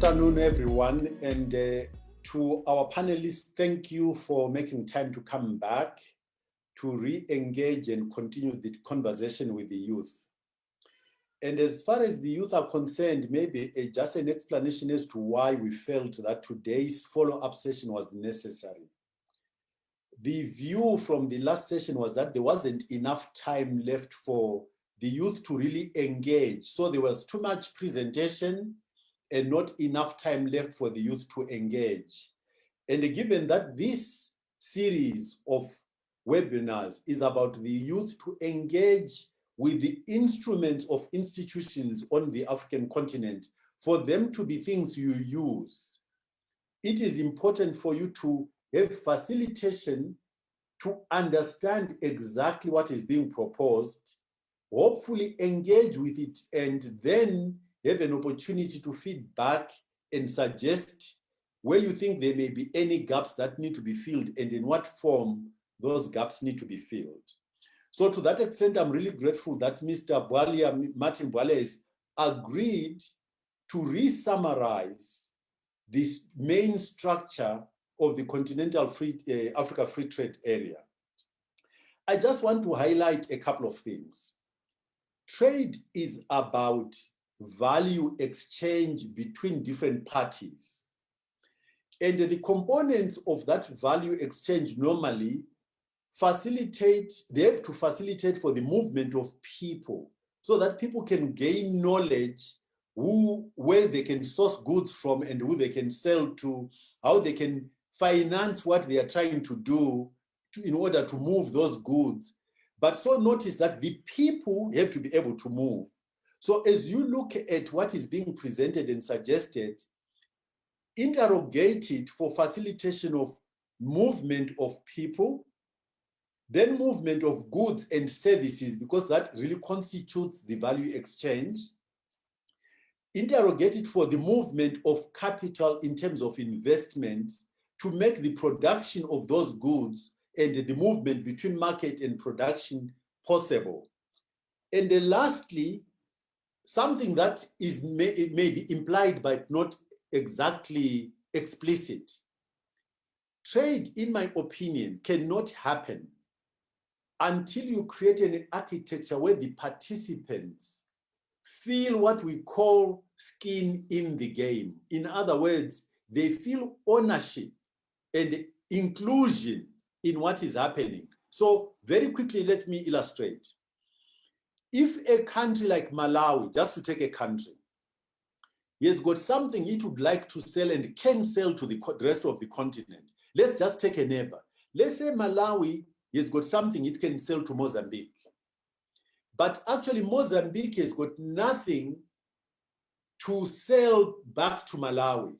afternoon, everyone, and to our panelists, thank you for making time to come back to re-engage and continue the conversation with the youth. And as far as the youth are concerned, maybe just an explanation as to why we felt that today's follow-up session was necessary. The view from the last session was that there wasn't enough time left for the youth to really engage. So there was too much presentation and not enough time left for the youth to engage. And given that this series of webinars is about the youth to engage with the instruments of institutions on the African continent, for them to be things you use, it is important for you to have facilitation to understand exactly what is being proposed, hopefully engage with it, and then have an opportunity to feed back and suggest where you think there may be any gaps that need to be filled and in what form those gaps need to be filled. So to that extent, I'm really grateful that Martin Bwalia has agreed to re-summarize this main structure of the Continental Africa Free Trade Area. I just want to highlight a couple of things. Trade is about value exchange between different parties. And the components of that value exchange normally they have to facilitate for the movement of people so that people can gain knowledge where they can source goods from and who they can sell to, how they can finance what they are trying to do in order to move those goods. But so notice that the people have to be able to move. So as you look at what is being presented and suggested, interrogate it for facilitation of movement of people, then movement of goods and services, because that really constitutes the value exchange. Interrogate it for the movement of capital in terms of investment to make the production of those goods and the movement between market and production possible. And then lastly, something that may be implied but not exactly explicit. Trade, in my opinion, cannot happen until you create an architecture where the participants feel what we call skin in the game. In other words, they feel ownership and inclusion in what is happening. So very quickly, let me illustrate. If a country like Malawi, just to take a country, has got something it would like to sell and can sell to the rest of the continent. Let's just take a neighbor. Let's say Malawi has got something it can sell to Mozambique. But actually Mozambique has got nothing to sell back to Malawi.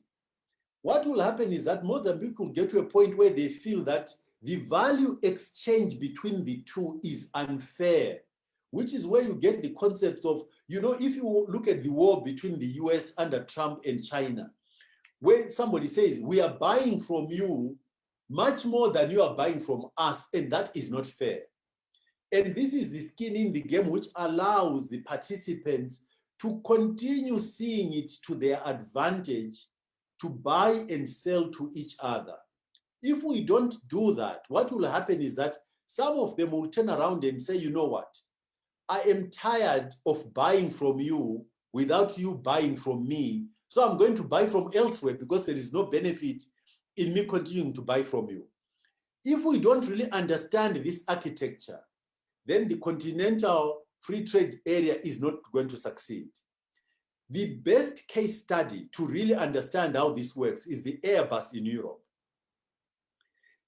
What will happen is that Mozambique will get to a point where they feel that the value exchange between the two is unfair, which is where you get the concepts of, if you look at the war between the US under Trump and China, where somebody says, we are buying from you much more than you are buying from us, and that is not fair. And this is the skin in the game, which allows the participants to continue seeing it to their advantage to buy and sell to each other. If we don't do that, what will happen is that some of them will turn around and say, you know what? I am tired of buying from you without you buying from me. So I'm going to buy from elsewhere because there is no benefit in me continuing to buy from you. If we don't really understand this architecture, then the Continental Free Trade Area is not going to succeed. The best case study to really understand how this works is the Airbus in Europe.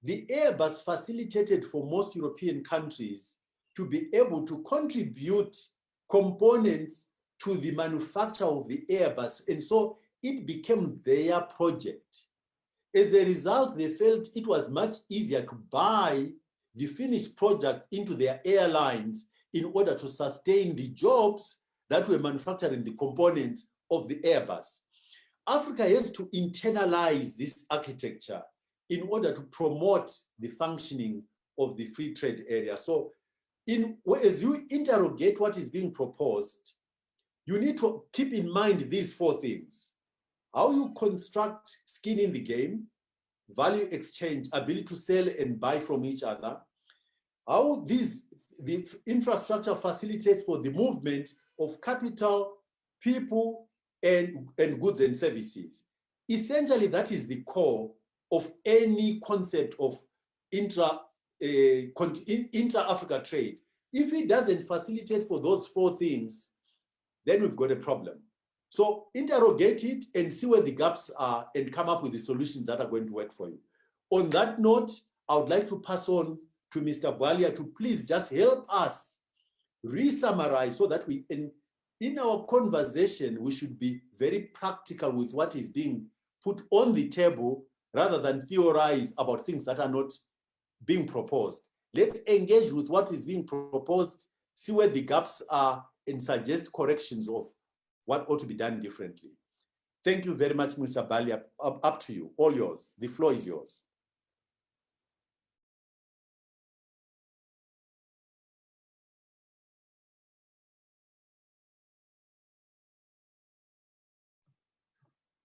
The Airbus facilitated for most European countries to be able to contribute components to the manufacture of the Airbus. And so it became their project. As a result, they felt it was much easier to buy the finished product into their airlines in order to sustain the jobs that were manufacturing the components of the Airbus. Africa has to internalize this architecture in order to promote the functioning of the free trade area. So as you interrogate what is being proposed, you need to keep in mind these four things. how you construct skin in the game, value exchange, ability to sell and buy from each other, how the infrastructure facilitates for the movement of capital, people, and goods and services. Essentially, that is the core of any concept of intra-Africa trade. If it doesn't facilitate for those four things, then we've got a problem. So interrogate it and see where the gaps are and come up with the solutions that are going to work for you. On that note, I would like to pass on to Mr. Bwalia to please just help us re-summarize so that we, in our conversation, we should be very practical with what is being put on the table rather than theorize about things that are not being proposed. Let's engage with what is being proposed, see where the gaps are, and suggest corrections of what ought to be done differently. Thank you very much, Mr. Bwalia. Up to you, all yours. The floor is yours.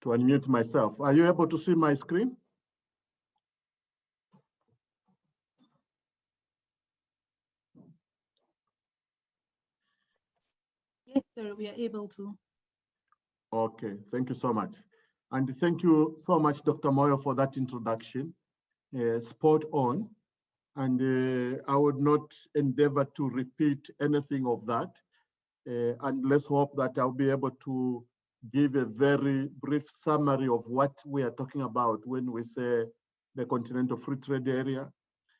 To unmute myself. Are you able to see my screen? Yes, sir, we are able to. Okay, thank you so much. And thank you so much, Dr. Moyo, for that introduction. Spot on. And I would not endeavor to repeat anything of that. And let's hope that I'll be able to give a very brief summary of what we are talking about when we say the Continental Free Trade Area.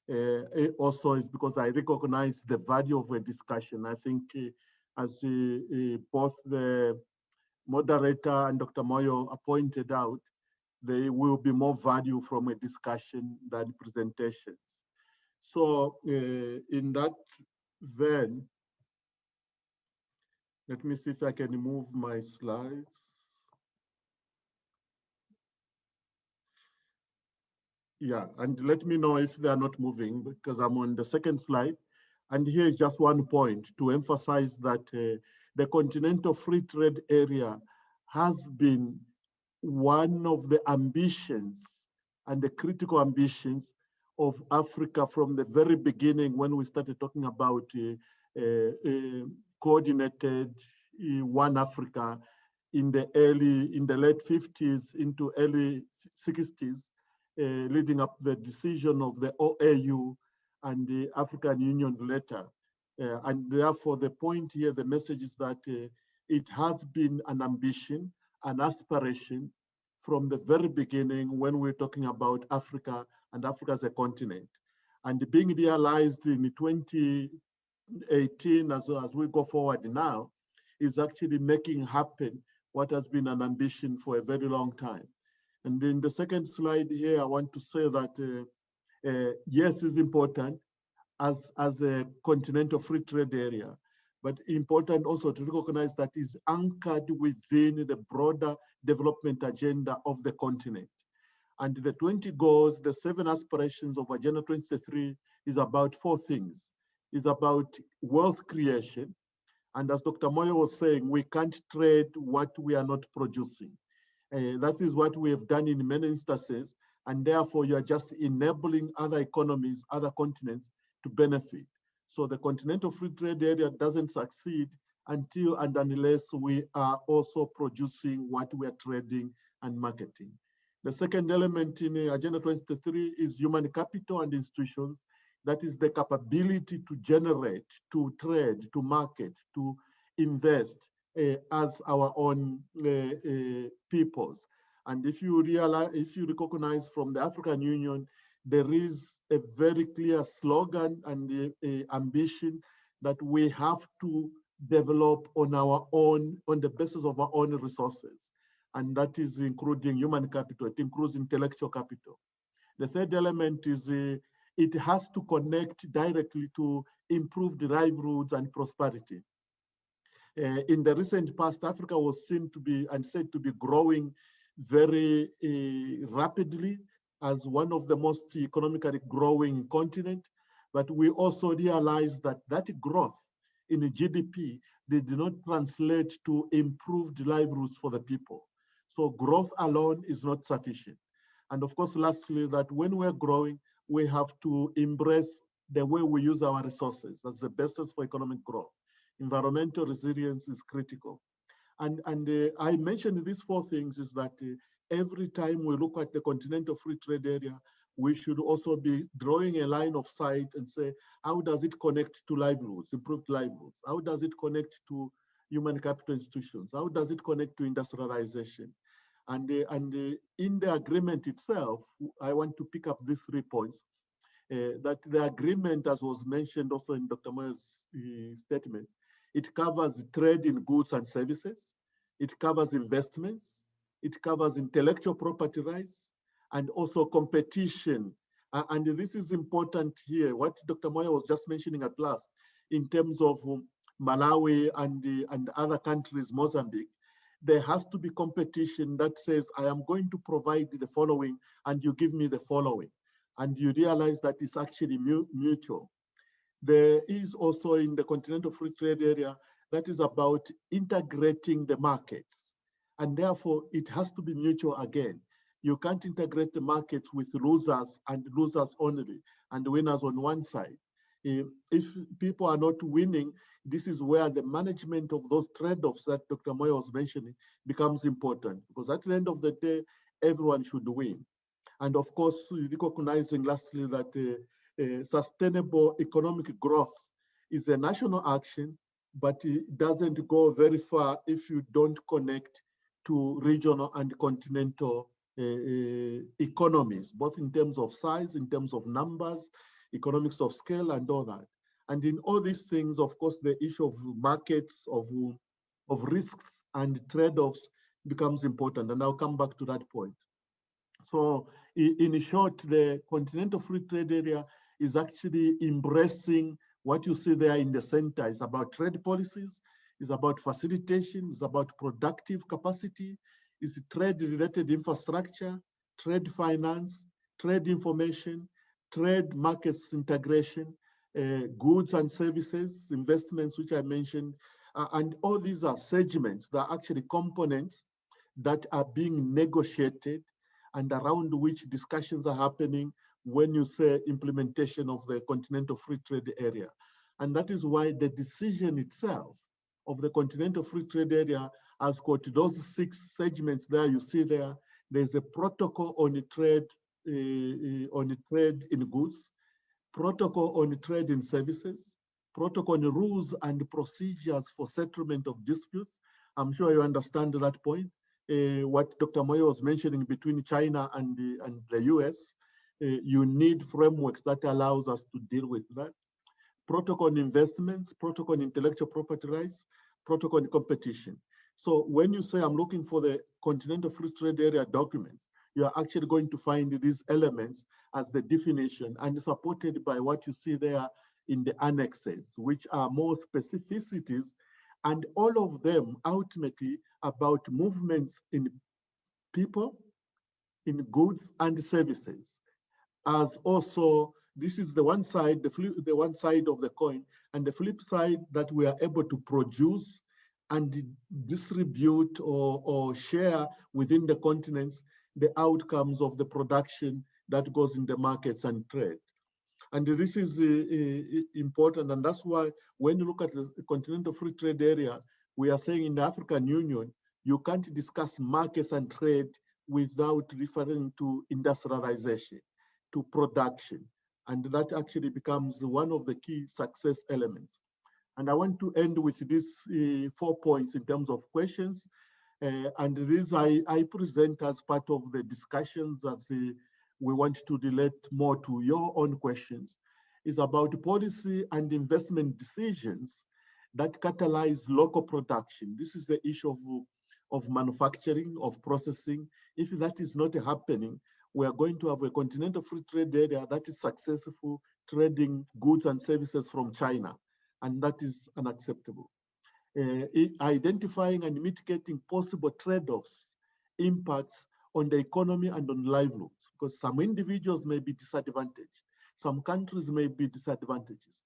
It also is because I recognize the value of a discussion. I think as both the moderator and Dr. Moyo pointed out, there will be more value from a discussion than presentations. So in that vein, let me see if I can move my slides. Yeah, and let me know if they are not moving because I'm on the second slide. And here is just one point to emphasize that the Continental Free Trade Area has been one of the ambitions and the critical ambitions of Africa from the very beginning when we started talking about coordinated One Africa in the late 50s into early 60s, leading up the decision of the OAU and the African Union later. And therefore the point here, the message is that it has been an ambition, an aspiration from the very beginning when we're talking about Africa and Africa as a continent. And being realized in 2018 as we go forward now is actually making happen what has been an ambition for a very long time. And in the second slide here, I want to say that yes, it's important as a continental free trade area, but important also to recognize that is anchored within the broader development agenda of the continent. And the 20 goals, the 7 aspirations of Agenda 2023 is about 4 things. It's about wealth creation. And as Dr. Moyo was saying, we can't trade what we are not producing. That is what we have done in many instances. And therefore, you are just enabling other economies, other continents to benefit. So the continental free trade area doesn't succeed until and unless we are also producing what we are trading and marketing. The second element in Agenda 2023 is human capital and institutions. That is the capability to generate, to trade, to market, to invest as our own peoples. And if you realize, if you recognize from the African Union, there is a very clear slogan and ambition that we have to develop on our own, on the basis of our own resources. And that is including human capital, it includes intellectual capital. The third element is it has to connect directly to improved livelihoods and prosperity. In the recent past, Africa was seen to be and said to be growing very rapidly as one of the most economically growing continent, but we also realized that that growth in the GDP did not translate to improved livelihoods for the people. So growth alone is not sufficient. And of course, lastly, that when we're growing, we have to embrace the way we use our resources. That's the basis for economic growth. Environmental resilience is critical. And I mentioned these four things is that every time we look at the Continental Free Trade Area, we should also be drawing a line of sight and say, how does it connect to livelihoods, improved livelihoods? How does it connect to human capital institutions? How does it connect to industrialization? And in the agreement itself, I want to pick up these 3 points. That the agreement, as was mentioned also in Dr. Moyer's statement, it covers trade in goods and services, it covers investments, it covers intellectual property rights, and also competition. And this is important here, what Dr. Moyer was just mentioning at last, in terms of Malawi and other countries, Mozambique. There has to be competition that says, I am going to provide the following, and you give me the following. And you realize that it's actually mutual. There is also in the Continental Free Trade Area that is about integrating the markets. And therefore, it has to be mutual again. You can't integrate the markets with losers and losers only, and winners on one side. If people are not winning, this is where the management of those trade-offs that Dr. Moyo was mentioning becomes important, because at the end of the day, everyone should win. And of course, recognizing lastly that sustainable economic growth is a national action, but it doesn't go very far if you don't connect to regional and continental economies, both in terms of size, in terms of numbers, economics of scale, and all that. And in all these things, of course, the issue of markets, of risks and trade-offs becomes important. And I'll come back to that point. So in short, the Continental Free Trade Area is actually embracing what you see there in the center. It's about trade policies, it's about facilitation, it's about productive capacity, it's trade-related infrastructure, trade finance, trade information, trade markets integration, goods and services, investments, which I mentioned, and all these are segments, they're actually components that are being negotiated and around which discussions are happening when you say implementation of the Continental Free Trade Area. And that is why the decision itself of the Continental Free Trade Area has got those 6 segments there you see there. There's a protocol on trade in goods, protocol on trade in services, protocol on rules and procedures for settlement of disputes. I'm sure you understand that point. What Dr. Moyo was mentioning between China and the US, you need frameworks that allows us to deal with that. Protocol on investments, protocol on intellectual property rights, protocol on competition. So when you say I'm looking for the Continental Free Trade Area document, you are actually going to find these elements as the definition and supported by what you see there in the annexes, which are more specificities, and all of them ultimately about movements in people, in goods and services. As also, this is the one side, the one side of the coin, and the flip side that we are able to produce and distribute or share within the continents the outcomes of the production that goes in the markets and trade. And this is important, and that's why when you look at the Continental Free Trade Area, we are saying in the African Union, you can't discuss markets and trade without referring to industrialization, to production. And that actually becomes one of the key success elements. And I want to end with these 4 points in terms of questions. And this I present as part of the discussions that we want to relate more to your own questions, is about policy and investment decisions that catalyze local production. This is the issue of manufacturing, of processing. If that is not happening, we are going to have a Continental Free Trade Area that is successful trading goods and services from China, and that is unacceptable. Identifying and mitigating possible trade-offs, impacts on the economy and on livelihoods, because some individuals may be disadvantaged, some countries may be disadvantaged,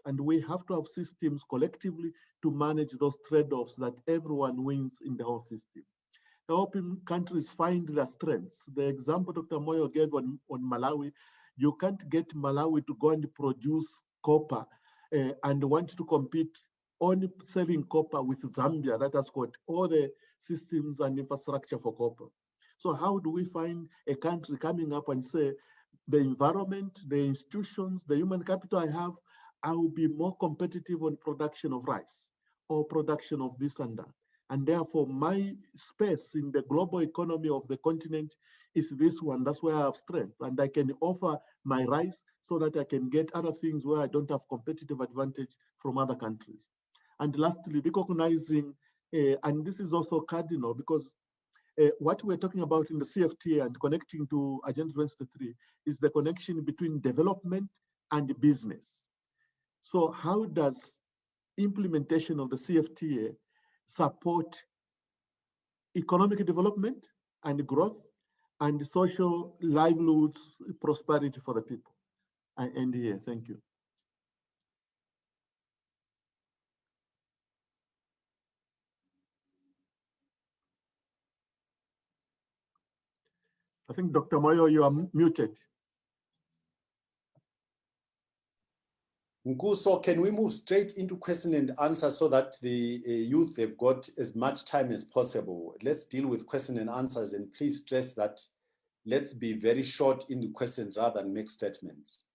and we have to have systems collectively to manage those trade-offs that everyone wins in the whole system. helping countries find their strengths. The example Dr. Moyo gave on Malawi, you can't get Malawi to go and produce copper and want to compete on selling copper with Zambia that has got all the systems and infrastructure for copper. So how do we find a country coming up and say, the environment, the institutions, the human capital I have, I will be more competitive on production of rice or production of this and that. And therefore, my space in the global economy of the continent is this one. That's where I have strength. And I can offer my rice so that I can get other things where I don't have competitive advantage from other countries. And lastly, recognizing, and this is also cardinal because what we're talking about in the CFTA and connecting to Agenda 2023 is the connection between development and business. So how does implementation of the CFTA support economic development and growth and social livelihoods, prosperity for the people? I end here. Thank you. I think Dr. Moyo, you are muted. Nkuso, can we move straight into question and answer so that the youth have got as much time as possible? Let's deal with question and answers, and please stress that let's be very short in the questions rather than make statements.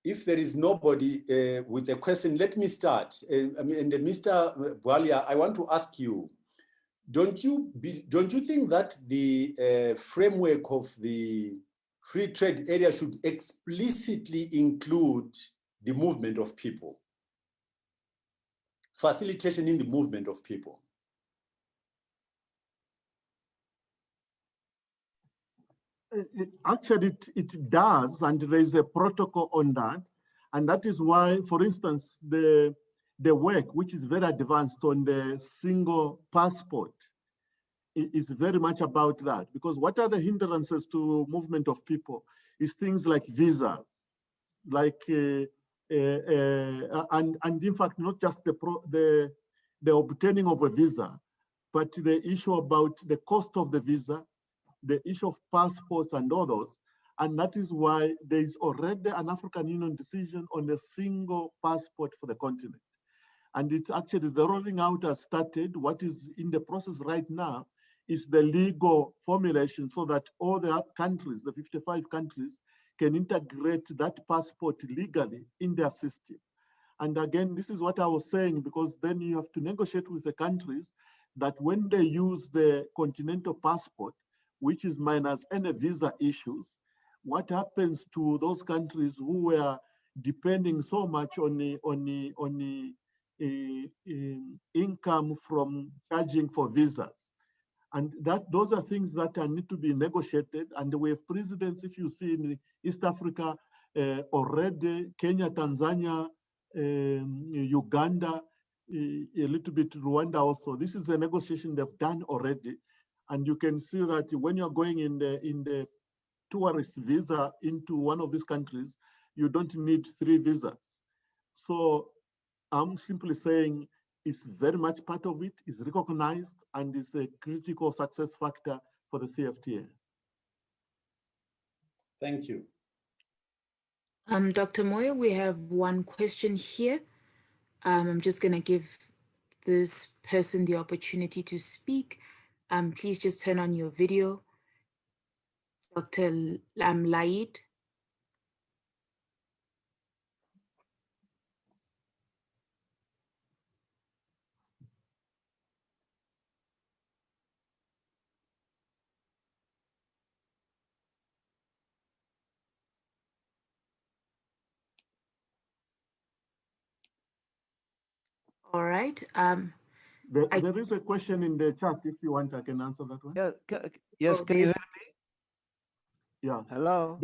If there is nobody with a question, let me start. Mr. Bwalia, I want to ask you, don't you think that the framework of the free trade area should explicitly include the movement of people, facilitation in the movement of people? Actually, it does, and there is a protocol on that. And that is why, for instance, the work, which is very advanced on the single passport, is very much about that. Because what are the hindrances to movement of people is things like visa, like, and in fact, not just the obtaining of a visa, but the issue about the cost of the visa, the issue of passports and others. And that is why there is already an African Union decision on a single passport for the continent. And it's actually, the rolling out has started. What is in the process right now is the legal formulation so that all the countries, the 55 countries, can integrate that passport legally in their system. And again, this is what I was saying, because then you have to negotiate with the countries that when they use the continental passport, which is minus any visa issues, what happens to those countries who were depending so much on the income from charging for visas? And those are things that need to be negotiated. And we have presidents, if you see in East Africa already, Kenya, Tanzania, Uganda, a little bit Rwanda also. This is a negotiation they've done already. And you can see that when you're going in the tourist visa into one of these countries, you don't need 3 visas. So I'm simply saying it's very much part of it, is recognized, and is a critical success factor for the CFTA. Thank you. Dr. Moyo, we have one question here. I'm just going to give this person the opportunity to speak. Please just turn on your video. Dr. Laid. All right. There is a question in the chat. If you want, I can answer that one. Yeah, yes, can you hear me? Yeah. Hello?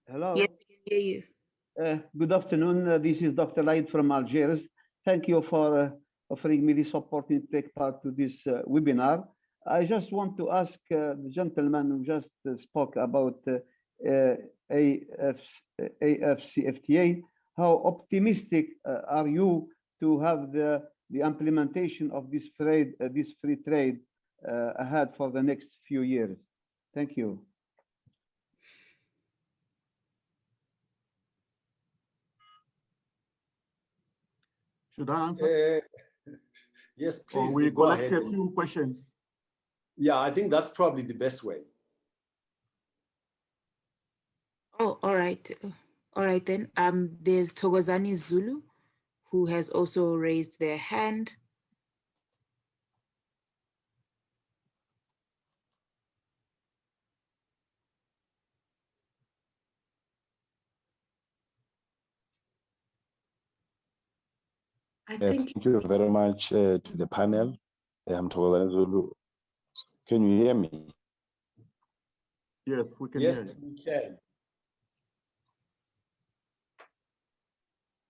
Hello? Yes, we can hear you. Good afternoon. This is Dr. Laid from Algiers. Thank you for offering me this opportunity to take part to this webinar. I just want to ask the gentleman who just spoke about AFCFTA, how optimistic are you to have the implementation of this free trade ahead for the next few years? Thank you. Should I answer? Yes, Or please we go collect ahead. a few questions. Yeah, I think that's probably the best way. Oh, all right. All right then. There's Togozani Zulu, who has also raised their hand. I think. Thank you very much to the panel. I'm Togozani Zulu. Can you hear me? Yes, we can hear Yes, you. we can.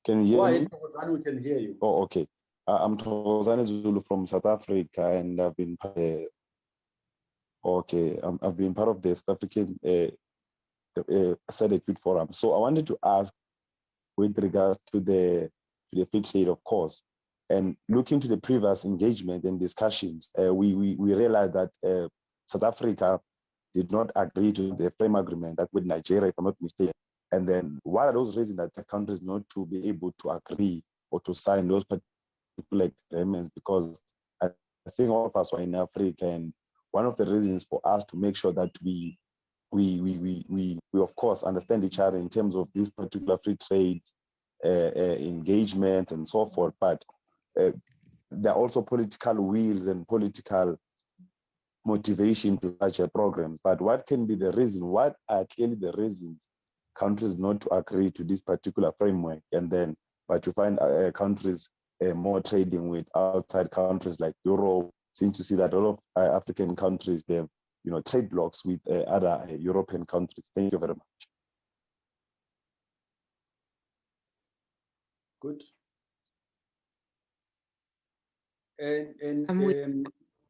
Can you Go hear ahead, me? Togozani, we can hear you. Oh, okay. I'm Togozani Zulu from South Africa, and I've been I've been part of the South African SADC Forum. So I wanted to ask, with regards to the free trade, of course, and looking to the previous engagement and discussions, we realized that South Africa did not agree to the frame agreement that with Nigeria, if I'm not mistaken. And then what are those reasons that the countries not to be able to agree or to sign those particular agreements? Because I think all of us are in Africa, and one of the reasons for us to make sure that we of course understand each other in terms of these particular free trade engagement and so forth, but there are also political wills and political motivation to such a program. But what can be the reason? What are clearly the reasons countries not to agree to this particular framework, and then but to find countries more trading with outside countries like Europe? Seem to see that a lot of African countries, they have trade blocks with other European countries. Thank you very much. Good. And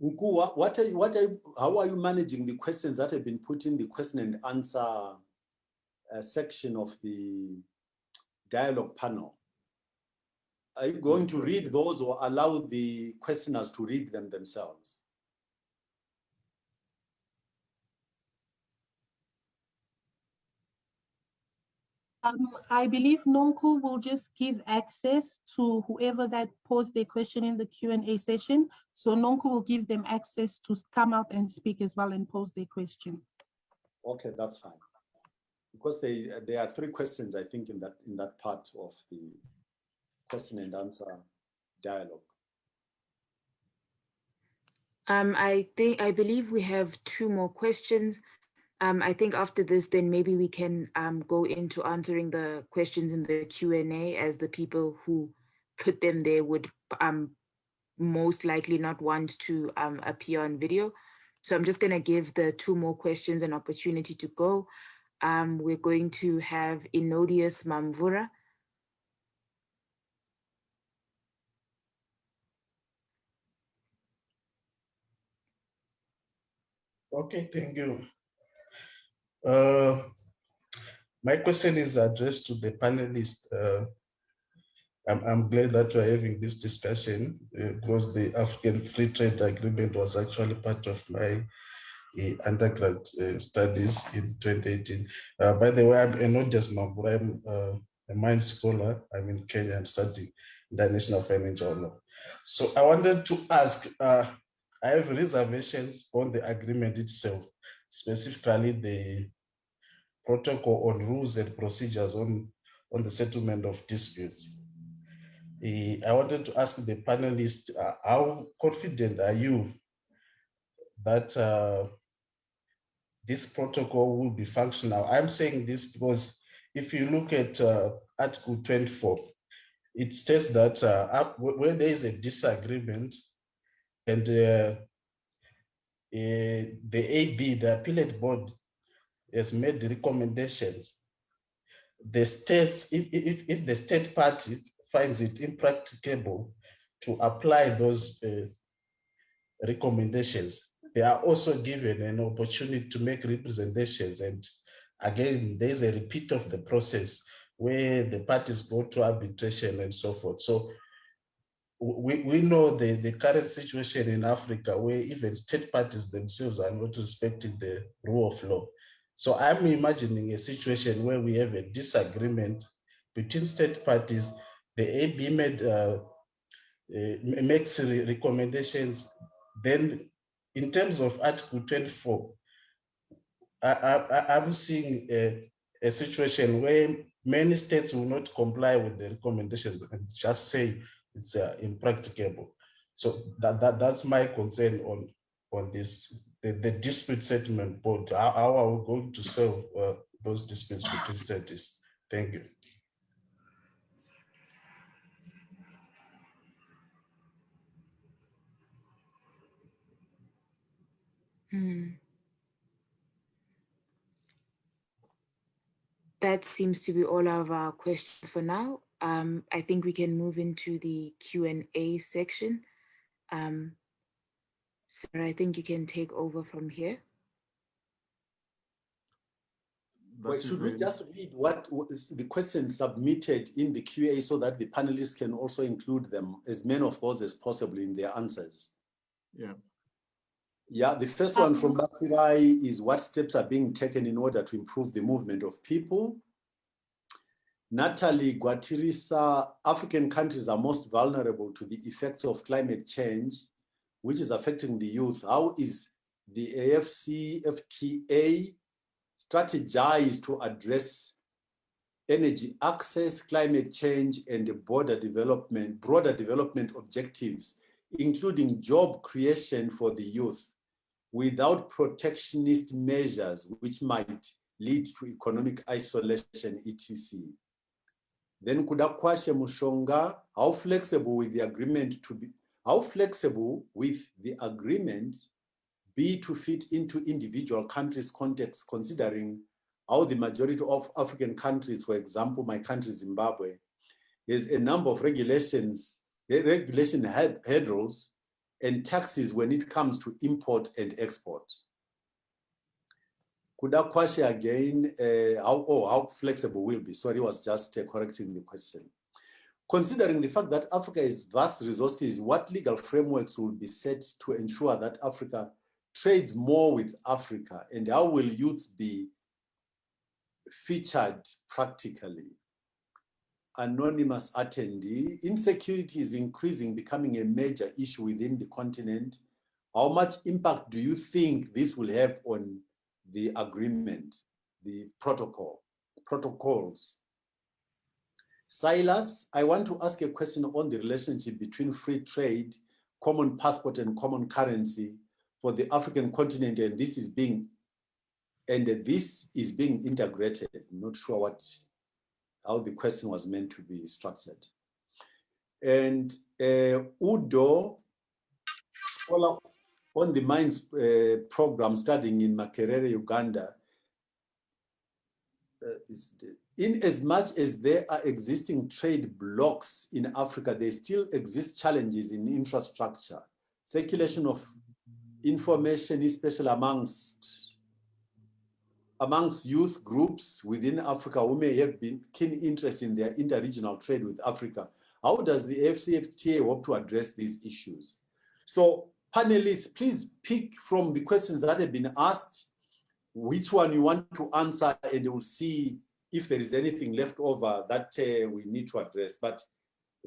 Nku, how are you managing the questions that have been put in the question and answer section of the dialogue panel? Are you going to read those or allow the questioners to read them themselves? I believe Nonku will just give access to whoever that posed their question in the Q&A session. So Nonku will give them access to come out and speak as well and pose their question. Okay, that's fine. Because there are 3 questions, I think, in that part of the question and answer dialogue. I believe we have 2 more questions. I think after this, then maybe we can go into answering the questions in the Q&A, as the people who put them there would most likely not want to appear on video. So I'm just going to give the 2 more questions an opportunity to go. We're going to have Inodius Mamvura. Okay, thank you. My question is addressed to the panelists. I'm glad that we're having this discussion because the African Free Trade Agreement was actually part of my undergrad studies in 2018. By the way, I'm not just Mambura, I'm a mine scholar. I'm in Kenya and studying international financial law. So I wanted to ask, I have reservations on the agreement itself, specifically the protocol on rules and procedures on the settlement of disputes. I wanted to ask the panelists, how confident are you that this protocol will be functional? I'm saying this because if you look at Article 24, it states that where there is a disagreement and the AB, the appellate board, has made recommendations, the states, if the state party finds it impracticable to apply those recommendations, they are also given an opportunity to make representations. And again, there's a repeat of the process where the parties go to arbitration and so forth. So we know the current situation in Africa where even state parties themselves are not respecting the rule of law. So I'm imagining a situation where we have a disagreement between state parties. The AB makes recommendations. Then in terms of Article 24, I'm seeing a situation where many states will not comply with the recommendations and just say it's impracticable. So that's my concern on this, the dispute settlement board. How are we going to solve those disputes between states? Thank you. That seems to be all of our questions for now. I think we can move into the Q&A section. Sarah, I think you can take over from here. Wait, should we just read what is the questions submitted in the QA so that the panelists can also include them, as many of those as possible, in their answers? Yeah. Yeah, the first one from Batsirai is what steps are being taken in order to improve the movement of people? Natalie Guatirisa, African countries are most vulnerable to the effects of climate change, which is affecting the youth. How is the AfCFTA strategized to address energy access, climate change, and the broader development objectives, including job creation for the youth, without protectionist measures which might lead to economic isolation, etc. Then Kudakwashe Mushonga, how flexible will the agreement be to fit into individual countries' context, considering how the majority of African countries, for example, my country Zimbabwe, has a number of regulation hurdles and taxes when it comes to import and export. Kudakwashe again, how flexible will be? Sorry, I was just correcting the question. Considering the fact that Africa has vast resources, what legal frameworks will be set to ensure that Africa trades more with Africa, and how will youths be featured practically? Anonymous attendee, insecurity is increasing, becoming a major issue within the continent. How much impact do you think this will have on the agreement, the protocols? Silas, I want to ask a question on the relationship between free trade, common passport, and common currency for the African continent, and this is being integrated. I'm not sure how the question was meant to be structured. And Udo, scholar on the Mines program studying in Makerere, Uganda, in as much as there are existing trade blocks in Africa, there still exist challenges in infrastructure, circulation of information, especially amongst youth groups within Africa who may have been keen interest in their interregional trade with Africa. How does the AfCFTA hope to address these issues? So panelists, please pick from the questions that have been asked, which one you want to answer, and we'll see if there is anything left over that we need to address. But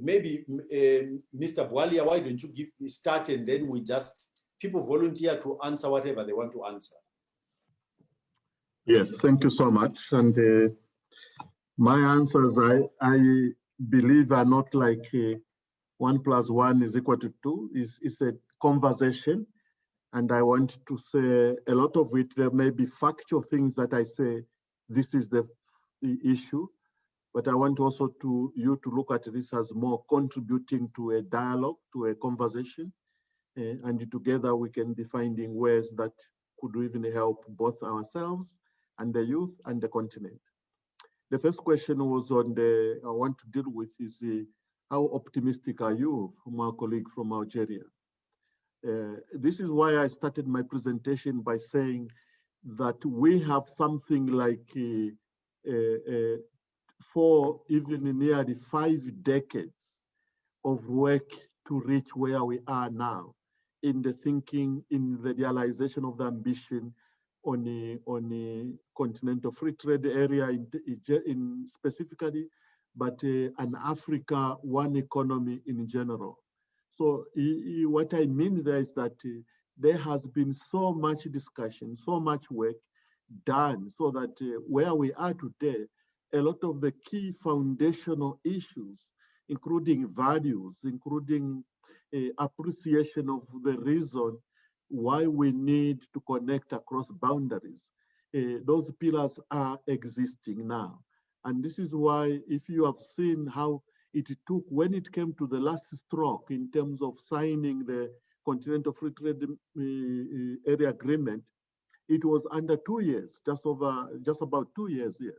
maybe, Mr. Bwalia, why don't you start, and then people volunteer to answer whatever they want to answer. Yes, thank you so much. And my answers, I believe, are not like 1 + 1 = 2. It's a conversation. And I want to say a lot of it, there may be factual things that I say, this is the issue. But I want also you to look at this as more contributing to a dialogue, to a conversation. And together we can be finding ways that could even help both ourselves and the youth and the continent. The first question was on I want to deal with is how optimistic are you, from our colleague from Algeria? This is why I started my presentation by saying that we have something like 4, even nearly 5 decades of work to reach where we are now in the thinking, in the realization of the ambition on the continental free trade area in specifically, but an Africa one economy in general. So what I mean there is that there has been so much discussion, so much work done so that where we are today, a lot of the key foundational issues, including values, including appreciation of the reason why we need to connect across boundaries, those pillars are existing now. And this is why, if you have seen how it took, when it came to the last stroke in terms of signing the Continental Free Trade Area Agreement, it was under 2 years, just about 2 years, yes.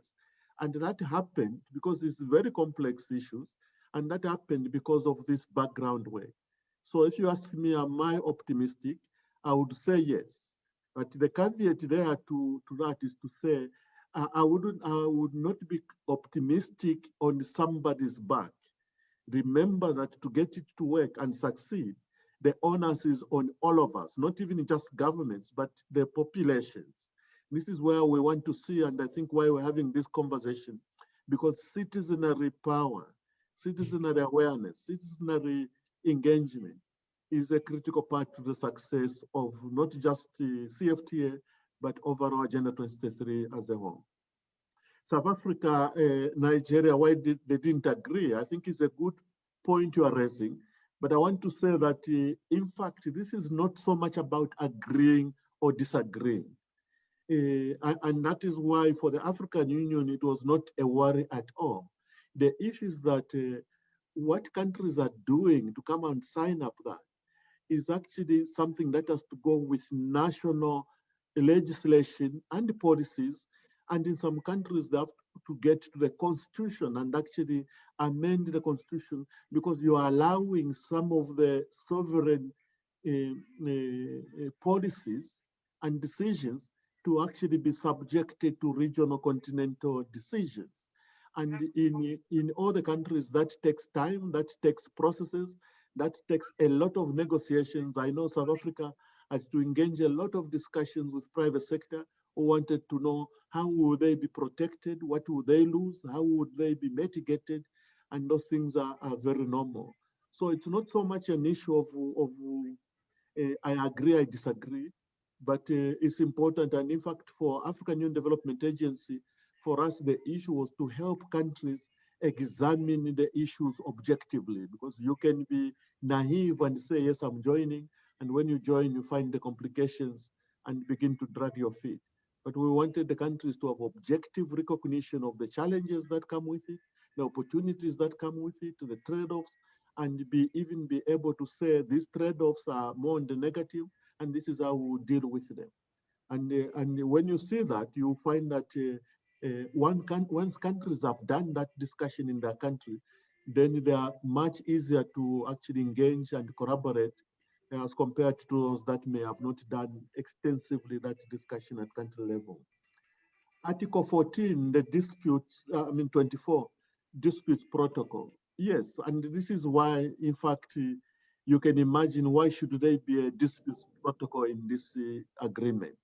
And that happened because it's very complex issues, and that happened because of this background work. So if you ask me, am I optimistic? I would say yes. But the caveat there to that is to say, I would not be optimistic on somebody's back. Remember that to get it to work and succeed, the onus is on all of us, not even just governments, but the populations. This is where we want to see, and I think why we're having this conversation, because citizenry power, citizenry awareness, citizenry engagement is a critical part to the success of not just the CFTA, but overall Agenda 2033 as a whole. South Africa, Nigeria, why they didn't agree? I think it's a good point you are raising, but I want to say that in fact, this is not so much about agreeing or disagreeing. And that is why for the African Union, it was not a worry at all. The issue is that what countries are doing to come and sign up that is actually something that has to go with national legislation and policies. And in some countries, they have to get to the constitution and actually amend the constitution, because you are allowing some of the sovereign policies and decisions to actually be subjected to regional continental decisions. And in all the countries, that takes time, that takes processes, that takes a lot of negotiations. I know South Africa had to engage a lot of discussions with private sector who wanted to know how will they be protected, what will they lose, how would they be mitigated, and those things are very normal. So it's not so much an issue of I agree, I disagree, but it's important. And in fact, for African Union Development Agency, for us, the issue was to help countries examine the issues objectively, because you can be naive and say, yes, I'm joining. And when you join, you find the complications and begin to drag your feet. But we wanted the countries to have objective recognition of the challenges that come with it, the opportunities that come with it, the trade-offs, and even be able to say these trade-offs are more on the negative, and this is how we deal with them. And when you see that, you find that once countries have done that discussion in their country, then they are much easier to actually engage and collaborate as compared to those that may have not done extensively that discussion at country level. Article 14, the disputes, 24, disputes protocol. Yes, and this is why, in fact, you can imagine why should there be a disputes protocol in this agreement?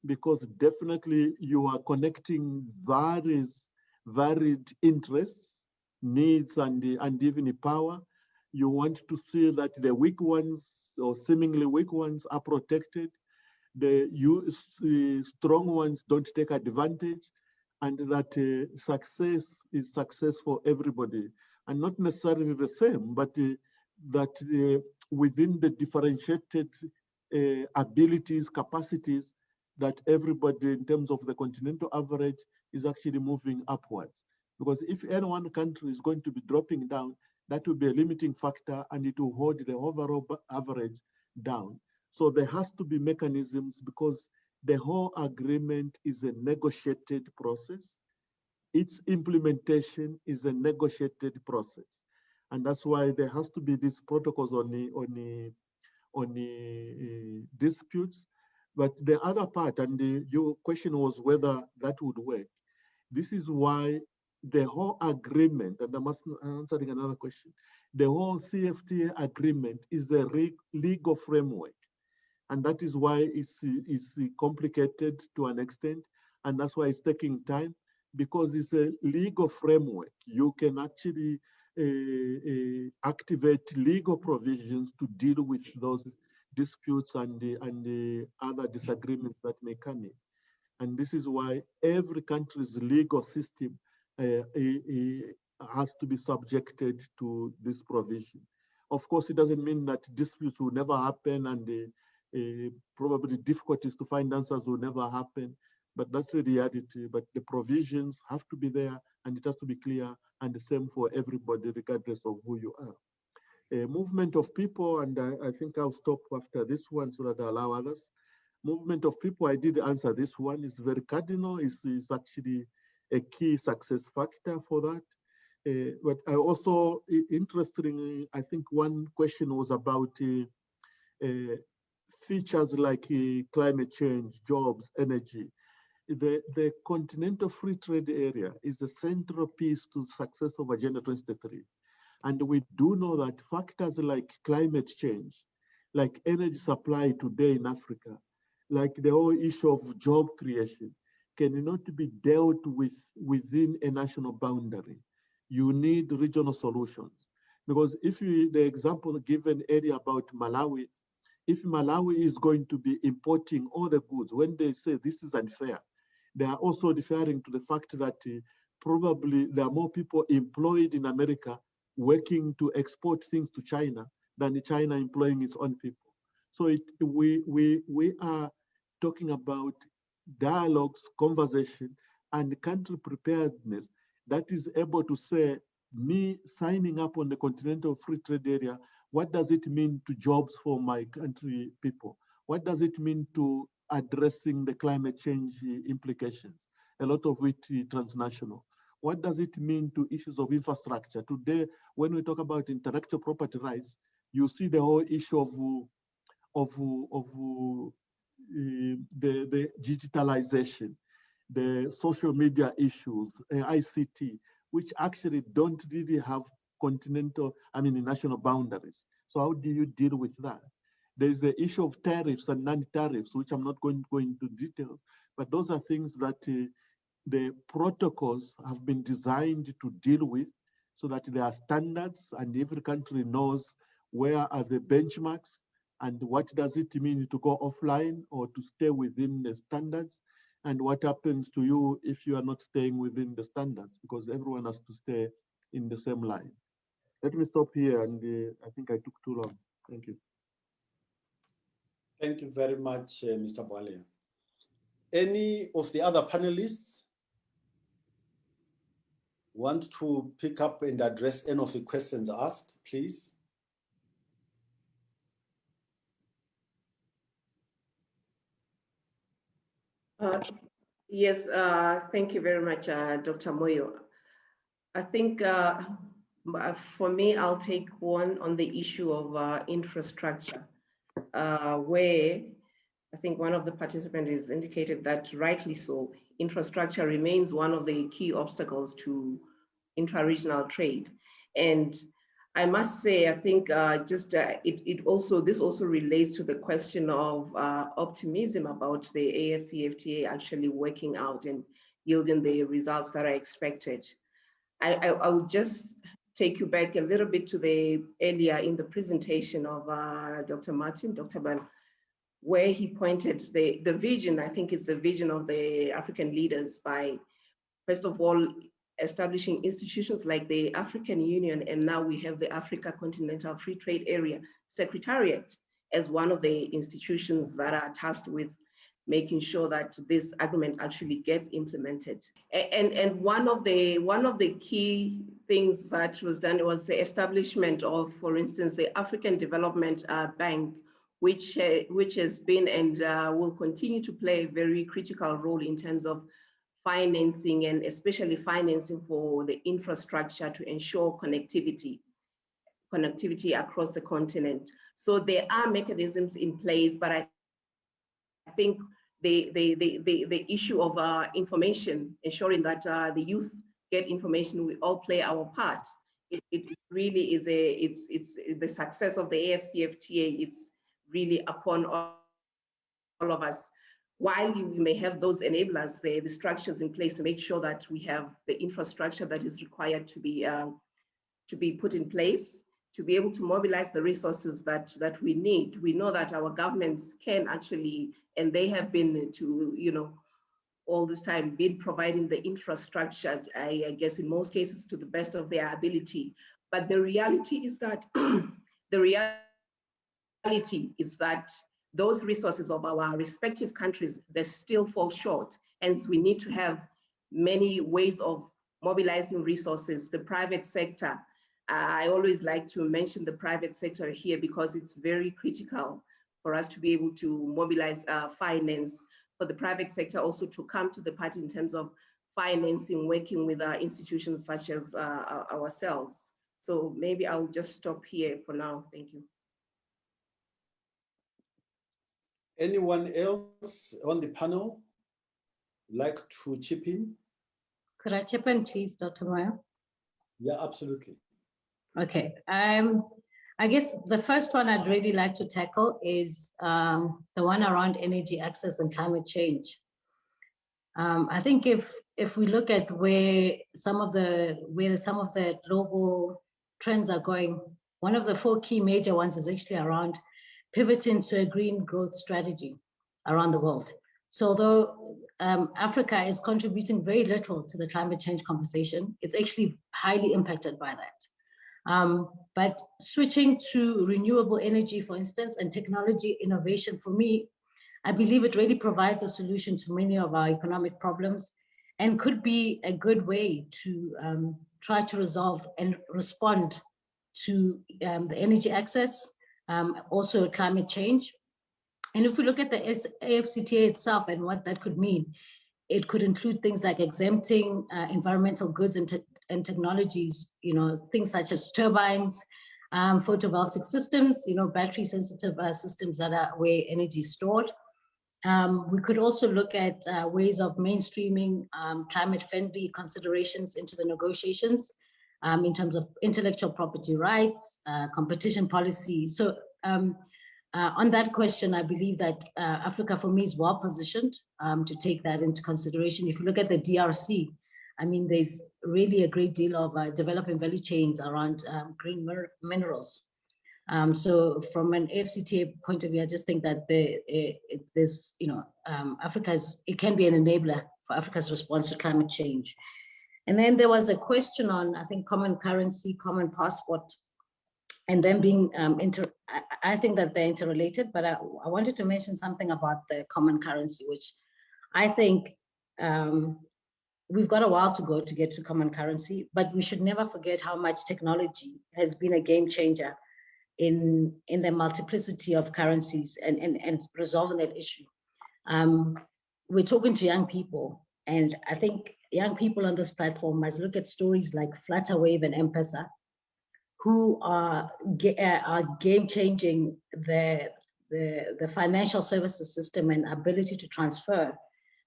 Because definitely you are connecting varied interests, needs, and even power. You want to see that the weak ones or seemingly weak ones are protected. The strong ones don't take advantage, and that success is success for everybody. And not necessarily the same, but that within the differentiated abilities, capacities, that everybody in terms of the continental average is actually moving upwards. Because if any one country is going to be dropping down, that will be a limiting factor and it will hold the overall average down. So there has to be mechanisms, because the whole agreement is a negotiated process. its implementation is a negotiated process. And that's why there has to be these protocols on the disputes. But the other part, and your question was whether that would work. This is why the whole agreement, and I'm answering another question, the whole CFTA agreement is the legal framework. And that is why it's complicated to an extent. And that's why it's taking time, because it's a legal framework. You can actually activate legal provisions to deal with those disputes and the other disagreements that may come in. And this is why every country's legal system has to be subjected to this provision. Of course, it doesn't mean that disputes will never happen and probably difficulties to find answers will never happen, but that's the reality. But the provisions have to be there and it has to be clear, and the same for everybody, regardless of who you are. Movement of people, and I think I'll stop after this one so that I allow others. Movement of people, I did answer this one. It's very cardinal. It's actually a key success factor for that. But I also, interestingly, I think one question was about features like climate change, jobs, energy. The Continental Free Trade Area is the central piece to the success of Agenda 2033. And we do know that factors like climate change, like energy supply today in Africa, like the whole issue of job creation, cannot be dealt with within a national boundary. You need regional solutions. Because if the example given earlier about Malawi, if Malawi is going to be importing all the goods, when they say this is unfair, they are also referring to the fact that probably there are more people employed in America working to export things to China than China employing its own people. So we are talking about dialogues, conversation, and country preparedness that is able to say, me signing up on the Continental Free Trade Area, what does it mean to jobs for my country people? What does it mean to addressing the climate change implications? A lot of it transnational. What does it mean to issues of infrastructure? Today, when we talk about intellectual property rights, you see the whole issue of the digitalization, the social media issues, ICT, which actually don't really have national boundaries. So how do you deal with that? There's the issue of tariffs and non-tariffs, which I'm not going to go into details, but those are things that the protocols have been designed to deal with, so that there are standards and every country knows where are the benchmarks and what does it mean to go offline or to stay within the standards, and what happens to you if you are not staying within the standards, because everyone has to stay in the same line. Let me stop here, and I think I took too long. Thank you. Thank you very much, Mr. Bwalya. Any of the other panelists want to pick up and address any of the questions asked, please? Yes, thank you very much, Dr. Moyo. I think for me, I'll take one on the issue of infrastructure, where I think one of the participants has indicated that rightly so, infrastructure remains one of the key obstacles to intra-regional trade. And I must say, I think this also relates to the question of optimism about the AfCFTA actually working out and yielding the results that are expected. I will just take you back a little bit to the earlier in the presentation of Dr. Martin, Dr. Ban, where he pointed the vision. I think it's the vision of the African leaders by, first of all, establishing institutions like the African Union, and now we have the Africa Continental Free Trade Area Secretariat as one of the institutions that are tasked with making sure that this agreement actually gets implemented. And one of the key things that was done was the establishment of, for instance, the African Development Bank, which has been and will continue to play a very critical role in terms of financing, and especially financing for the infrastructure to ensure connectivity across the continent. So there are mechanisms in place, but I think the issue of information, ensuring that the youth get information, we all play our part. It really is it's the success of the AFCFTA. It's really upon all of us. While we may have those enablers, the structures in place to make sure that we have the infrastructure that is required to be put in place, to be able to mobilize the resources that we need. We know that our governments can actually, and they have been to, all this time been providing the infrastructure, I guess in most cases to the best of their ability. But the reality is that, those resources of our respective countries, they still fall short. Hence, we need to have many ways of mobilizing resources. The private sector, I always like to mention the private sector here because it's very critical for us to be able to mobilize finance, for the private sector also to come to the party in terms of financing, working with institutions such as ourselves. So maybe I'll just stop here for now. Thank you. Anyone else on the panel like to chip in? Could I chip in, please, Dr. Moyo? Yeah, absolutely. Okay. I guess the first one I'd really like to tackle is the one around energy access and climate change. I think if we look at where some of the global trends are going, one of the 4 key major ones is actually around pivoting to a green growth strategy around the world. So although Africa is contributing very little to the climate change conversation, it's actually highly impacted by that. But switching to renewable energy, for instance, and technology innovation, for me, I believe it really provides a solution to many of our economic problems and could be a good way to try to resolve and respond to the energy access, also climate change. And if we look at the AFCTA itself and what that could mean, it could include things like exempting environmental goods and technologies, things such as turbines, photovoltaic systems, battery sensitive systems that are where energy is stored. We could also look at ways of mainstreaming climate friendly considerations into the negotiations in terms of intellectual property rights, competition policy. So on that question, I believe that Africa, for me, is well positioned to take that into consideration. If you look at the DRC, I mean, there's really a great deal of developing value chains around green minerals. So from an AFCTA point of view, I just think that there's, it can be an enabler for Africa's response to climate change. And then there was a question on, I think, common currency, common passport, and then being, I think that they're interrelated, but I wanted to mention something about the common currency, which I think we've got a while to go to get to common currency, but we should never forget how much technology has been a game changer in the multiplicity of currencies and resolving that issue. We're talking to young people, and I think young people on this platform must look at stories like Flutterwave and M-Pesa, who are game-changing the financial services system and ability to transfer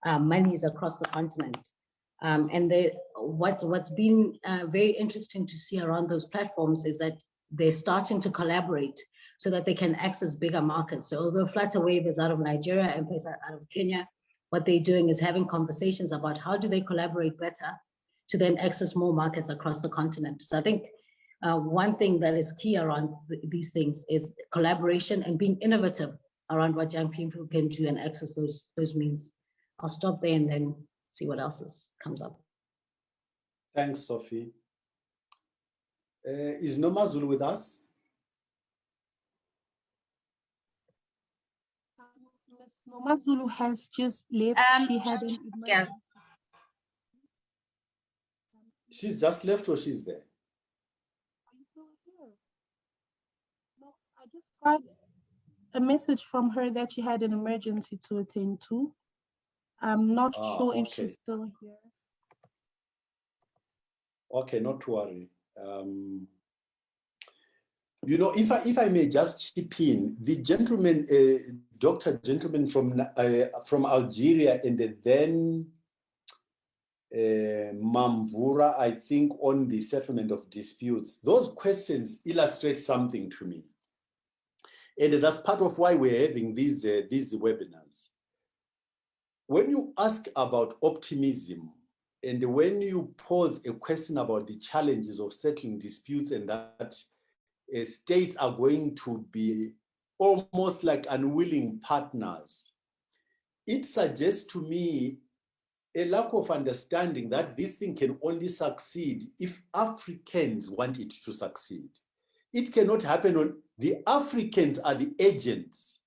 monies across the continent. And what's been very interesting to see around those platforms is that they're starting to collaborate so that they can access bigger markets. So although Flutterwave is out of Nigeria and M-Pesa out of Kenya, what they're doing is having conversations about how do they collaborate better to then access more markets across the continent. So I think one thing that is key around these things is collaboration and being innovative around what young people can do and access those means. I'll stop there and then see what else comes up. Thanks, Sophie. Is Nomazulu with us? Nomazulu has just left. She had an emergency. Yeah. She's just left or she's there? Are you still here? No, I just got a message from her that she had an emergency to attend to. I'm not sure if okay. she's still here. Okay, not to worry. You know, if I may just chip in, the gentleman, Dr. Gentleman from Algeria, and then Mamvura, I think, on the settlement of disputes, those questions illustrate something to me. And that's part of why we're having these webinars. When you ask about optimism, and when you pose a question about the challenges of settling disputes and that states are going to be almost like unwilling partners, it suggests to me a lack of understanding that this thing can only succeed if Africans want it to succeed. It cannot happen on, the Africans are the agents.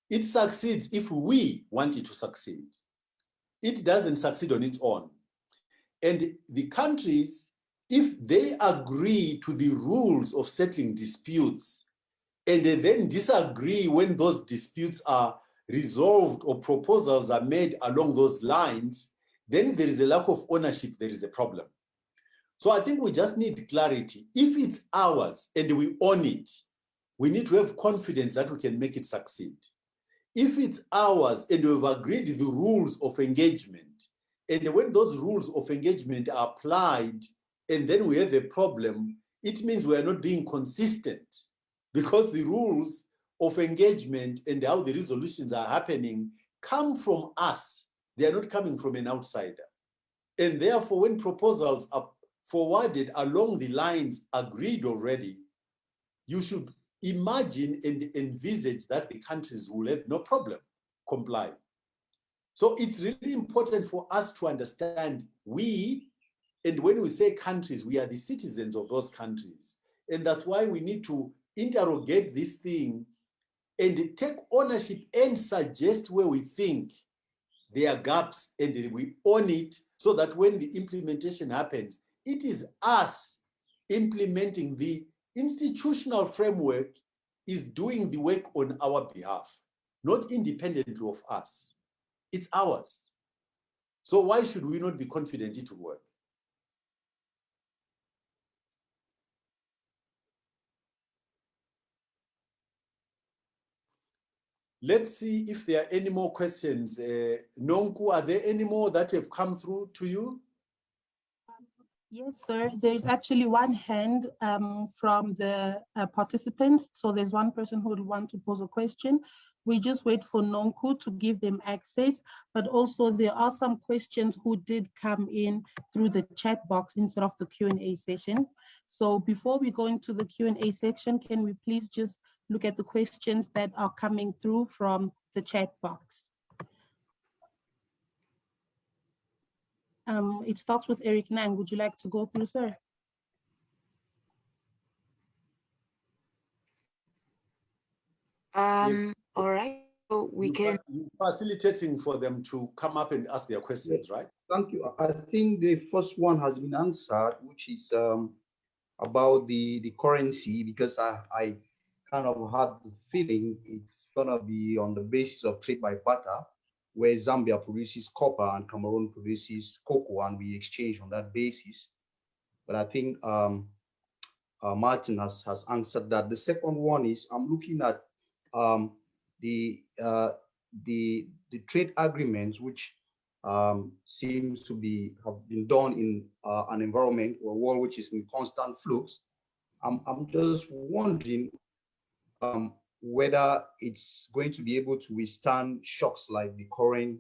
It succeeds if we want it to succeed. It doesn't succeed on its own. And the countries, if they agree to the rules of settling disputes, and they then disagree when those disputes are resolved or proposals are made along those lines, then there is a lack of ownership, there is a problem. So I think we just need clarity. If it's ours and we own it, we need to have confidence that we can make it succeed. If it's ours and we've agreed the rules of engagement, and when those rules of engagement are applied and then we have a problem, it means we are not being consistent, because the rules of engagement and how the resolutions are happening come from us. They are not coming from an outsider. And therefore, when proposals are forwarded along the lines agreed already, you should imagine and envisage that the countries will have no problem complying. So it's really important for us to understand and when we say countries, we are the citizens of those countries. And that's why we need to interrogate this thing and take ownership and suggest where we think there are gaps, and we own it, so that when the implementation happens, it is us implementing. The institutional framework is doing the work on our behalf, not independently of us. It's ours. So why should we not be confident it will work? Let's see if there are any more questions. Nonku, are there any more that have come through to you? Yes, sir. There's actually one hand from the participants. So there's one person who would want to pose a question. We just wait for Nonku to give them access, but also there are some questions who did come in through the chat box instead of the Q&A session. So before we go into the Q&A section, can we please just look at the questions that are coming through from the chat box? It starts with Eric Nang. Would you like to go through, sir? All right, so we can. Facilitating for them to come up and ask their questions, right? Thank you. I think the first one has been answered, which is about the currency, because I kind of had the feeling it's gonna be on the basis of trade by barter, where Zambia produces copper and Cameroon produces cocoa, and we exchange on that basis. But I think Martin has answered that. The second one is, I'm looking at the trade agreements, which seems to have been done in an environment or a world which is in constant flux. I'm just wondering whether it's going to be able to withstand shocks like the current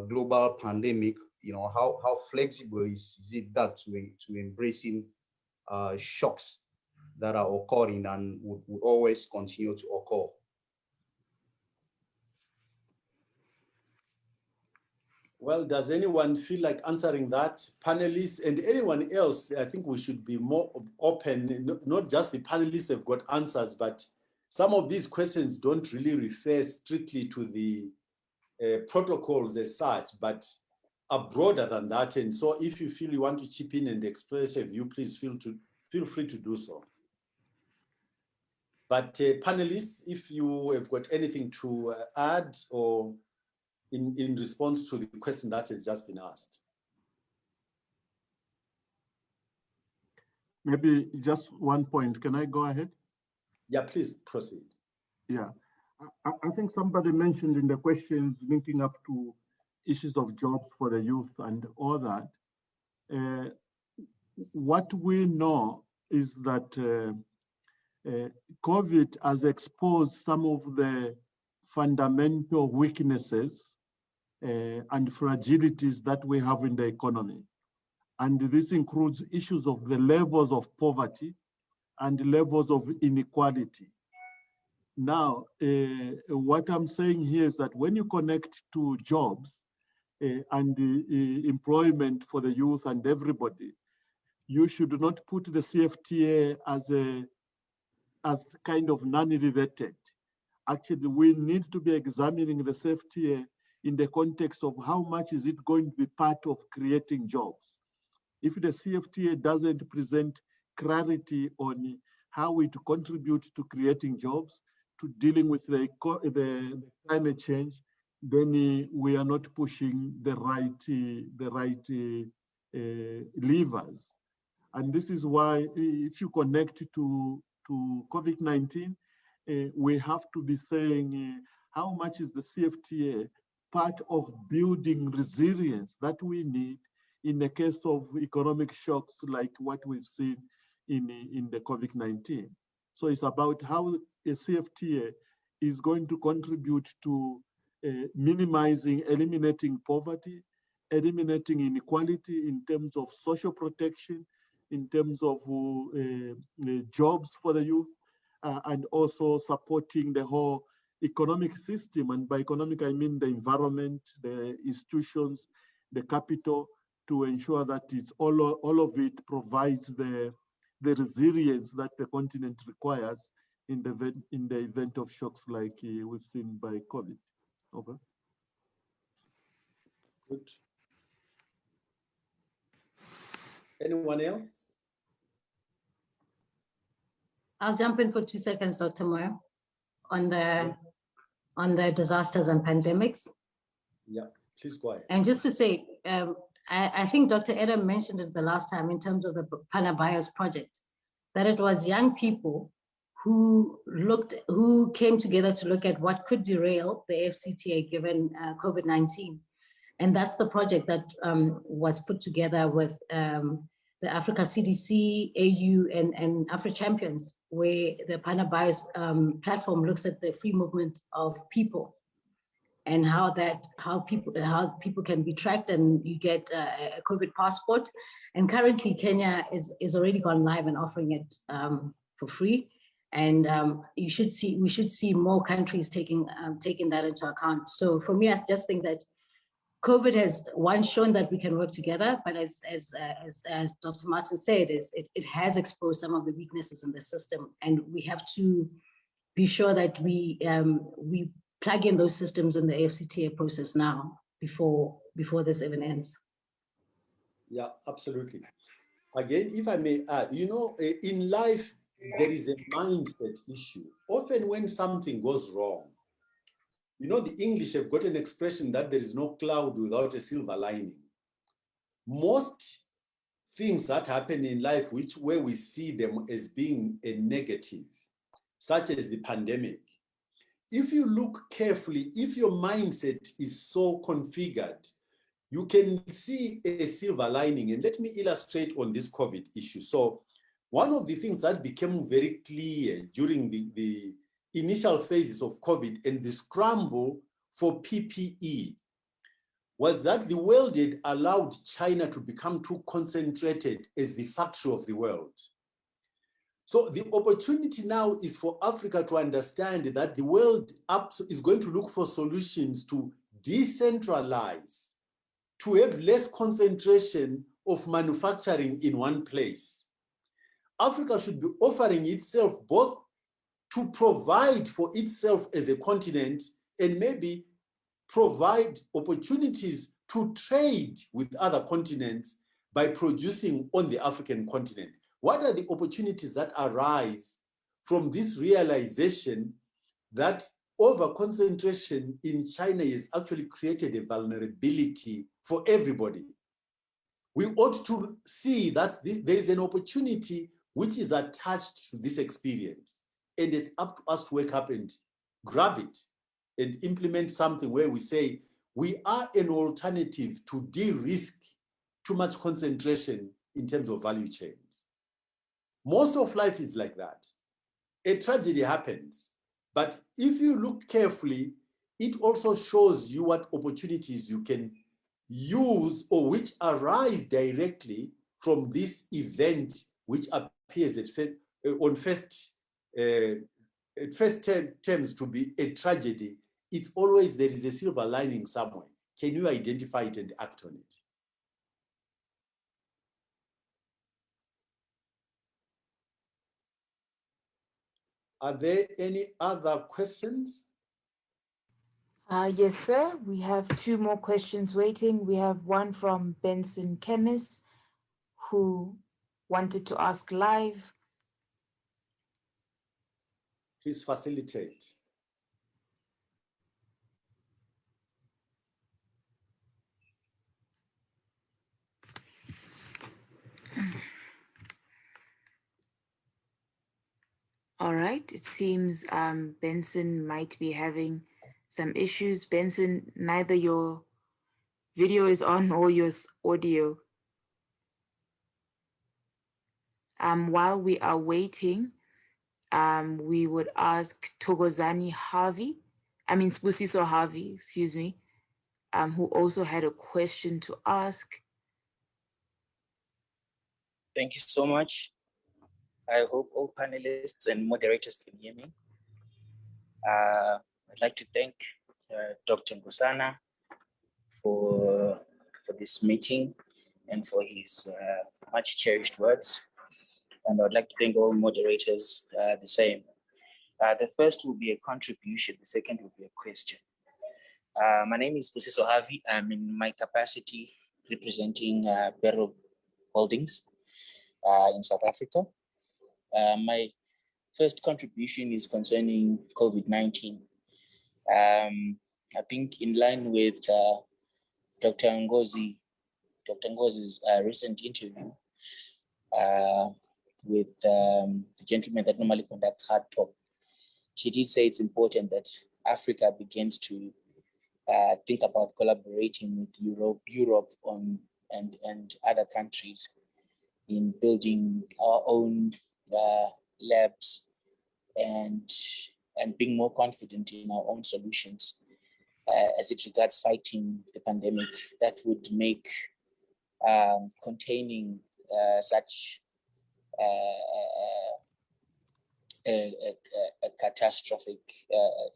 global pandemic. You know, how flexible is it that to embracing shocks that are occurring and would always continue to occur? Well, does anyone feel like answering that? Panelists and anyone else, I think we should be more open. Not just the panelists have got answers, but some of these questions don't really refer strictly to the protocols as such, but are broader than that. And so if you feel you want to chip in and express a view, please feel free to do so. But panelists, if you have got anything to add or in response to the question that has just been asked. Maybe just one point. Can I go ahead? Yeah, please proceed. Yeah, I think somebody mentioned in the questions linking up to issues of jobs for the youth and all that. What we know is that COVID has exposed some of the fundamental weaknesses and fragilities that we have in the economy. And this includes issues of the levels of poverty and levels of inequality. Now, what I'm saying here is that when you connect to jobs and employment for the youth and everybody, you should not put the CFTA as kind of non-related. Actually, we need to be examining the CFTA in the context of how much is it going to be part of creating jobs. If the CFTA doesn't present clarity on how it contributes to creating jobs, to dealing with the climate change, then we are not pushing the right levers. And this is why, if you connect to COVID-19, we have to be saying how much is the CFTA part of building resilience that we need in the case of economic shocks like what we've seen in the COVID-19. So it's about how a CFTA is going to contribute to minimizing, eliminating poverty, eliminating inequality in terms of social protection, in terms of jobs for the youth, and also supporting the whole economic system. And by economic, I mean the environment, the institutions, the capital, to ensure that it's all of it provides the resilience that the continent requires in the event of shocks like we've seen by COVID. Over. Good. Anyone else? I'll jump in for 2 seconds, Dr. Moyo, on the disasters and pandemics. Yeah, please go ahead. And just to say, I think Dr. Adam mentioned it the last time in terms of the Panabios project, that it was young people who came together to look at what could derail the FCTA given COVID-19. And that's the project that was put together with the Africa CDC, AU, and AfriChampions, where the Panabios platform looks at the free movement of people and how people can be tracked, and you get a COVID passport. And currently Kenya is already gone live and offering it for free. And we should see more countries taking that into account. So for me, I just think that COVID has shown that we can work together, but as Dr. Martin said, it has exposed some of the weaknesses in the system, and we have to be sure that we plug in those systems in the AfCFTA process now before this even ends. Yeah, absolutely. Again, if I may add, in life, there is a mindset issue. Often when something goes wrong, the English have got an expression that there is no cloud without a silver lining. Most things that happen in life, where we see them as being a negative, such as the pandemic, if you look carefully, if your mindset is so configured, you can see a silver lining. And let me illustrate on this COVID issue. So one of the things that became very clear during the initial phases of COVID and the scramble for PPE was that the world had allowed China to become too concentrated as the factory of the world. So the opportunity now is for Africa to understand that the world is going to look for solutions to decentralize, to have less concentration of manufacturing in one place. Africa should be offering itself both to provide for itself as a continent and maybe provide opportunities to trade with other continents by producing on the African continent. What are the opportunities that arise from this realization that over concentration in China has actually created a vulnerability for everybody. We ought to see that there is an opportunity which is attached to this experience, and it's up to us to wake up and grab it and implement something where we say we are an alternative to de-risk too much concentration in terms of value chains. Most of life is like that. A tragedy happens, but if you look carefully, it also shows you what opportunities you can use or which arise directly from this event, which appears at first terms to be a tragedy. It's always there is a silver lining somewhere. Can you identify it and act on it? Are there any other questions? Yes, sir. We have two more questions waiting. We have one from Benson Chemist, who wanted to ask live. Please facilitate. All right. It seems Benson might be having some issues. Benson, neither your video is on or your audio. While we are waiting, we would ask Spusiso Harvey, excuse me, who also had a question to ask. Thank you so much. I hope all panelists and moderators can hear me. I'd like to thank Dr. Ngosana for this meeting and for his much cherished words. And I'd like to thank all moderators the same. The first will be a contribution, the second will be a question. My name is Spusiso Harvey. I'm in my capacity representing Barrow Holdings in South Africa. My first contribution is concerning COVID-19. I think in line with Dr. Ngozi's recent interview with the gentleman that normally conducts Hard Talk, she did say it's important that Africa begins to think about collaborating with Europe and other countries in building our own labs and being more confident in our own solutions as it regards fighting the pandemic. That would make containing such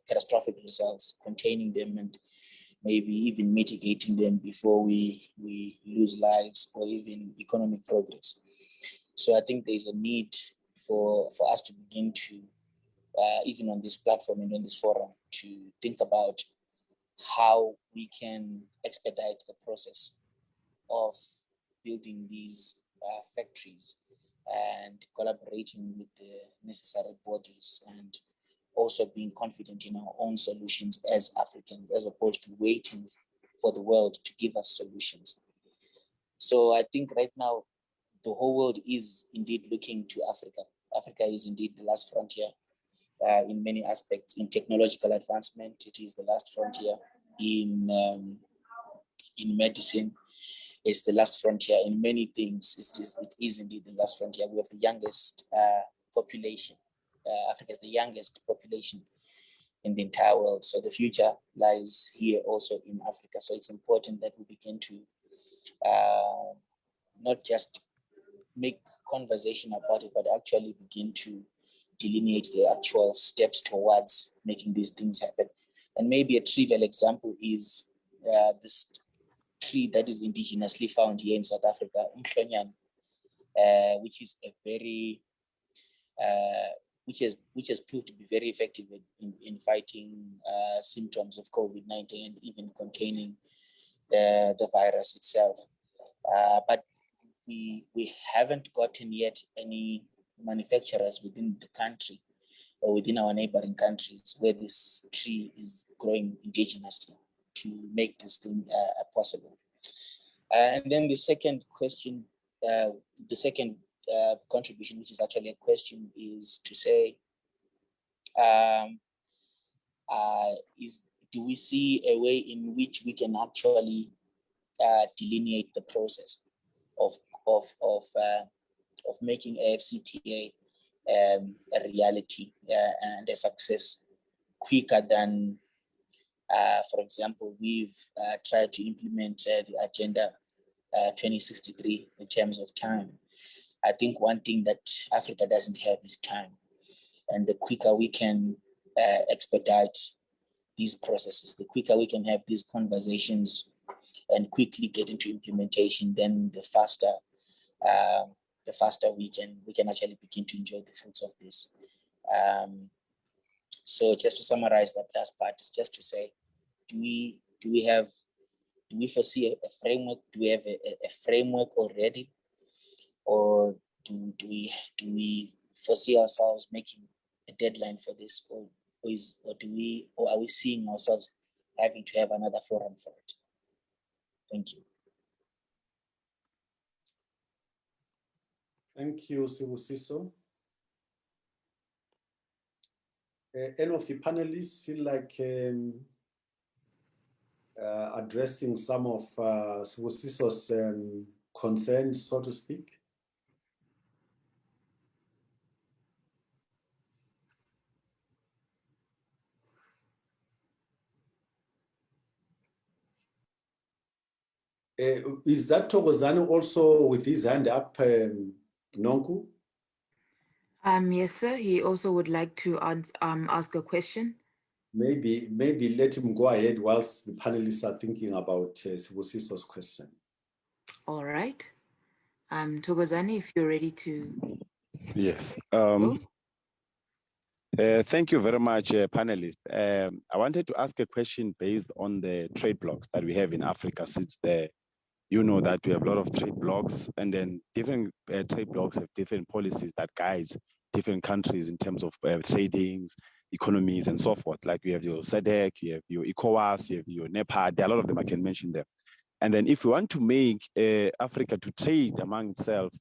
catastrophic results, containing them and maybe even mitigating them before we lose lives or even economic progress. So I think there's a need for us to begin to, even on this platform and on this forum, to think about how we can expedite the process of building these factories and collaborating with the necessary bodies and also being confident in our own solutions as Africans, as opposed to waiting for the world to give us solutions. So I think right now, the whole world is indeed looking to Africa. Africa is indeed the last frontier in many aspects. In technological advancement, it is the last frontier. In medicine, it's the last frontier. In many things, it is indeed the last frontier. We have the youngest population. Africa is the youngest population in the entire world. So the future lies here also in Africa. So it's important that we begin to not just make conversation about it, but actually begin to delineate the actual steps towards making these things happen. And maybe a trivial example is this tree that is indigenously found here in South Africa, Mhlonyan, which is a very which has proved to be very effective in fighting symptoms of COVID-19 and even containing the virus itself. But we haven't gotten yet any manufacturers within the country or within our neighboring countries where this tree is growing indigenously to make this thing possible. And then the second question, the second contribution, which is actually a question, is to say, do we see a way in which we can actually delineate the process of making AFCTA a reality and a success quicker than, for example, we've tried to implement the Agenda 2063 in terms of time. I think one thing that Africa doesn't have is time. And the quicker we can expedite these processes, the quicker we can have these conversations and quickly get into implementation, then the faster we can actually begin to enjoy the fruits of this. So just to summarize that last part is just to say, do we foresee a framework? Do we have a framework already, or do we foresee ourselves making a deadline for this, or are we seeing ourselves having to have another forum for it? Thank you. Thank you, Sibusiso. Any of the panelists feel like addressing some of Sibusiso's concerns, so to speak? Is that Thokozani also with his hand up, Nonku? Yes, sir. He also would like to ask a question. Maybe let him go ahead whilst the panelists are thinking about Sibusiso's question. All right. Thokozani, if you're ready to. Yes. Thank you very much, panelists. I wanted to ask a question based on the trade blocks that we have in Africa, since you know that we have a lot of trade blocks, and then different trade blocks have different policies that guides different countries in terms of tradings, economies, and so forth. Like you have your SADC, you have your ECOWAS, you have your NEPA. There are a lot of them I can mention there. And then if we want to make Africa to trade among itself,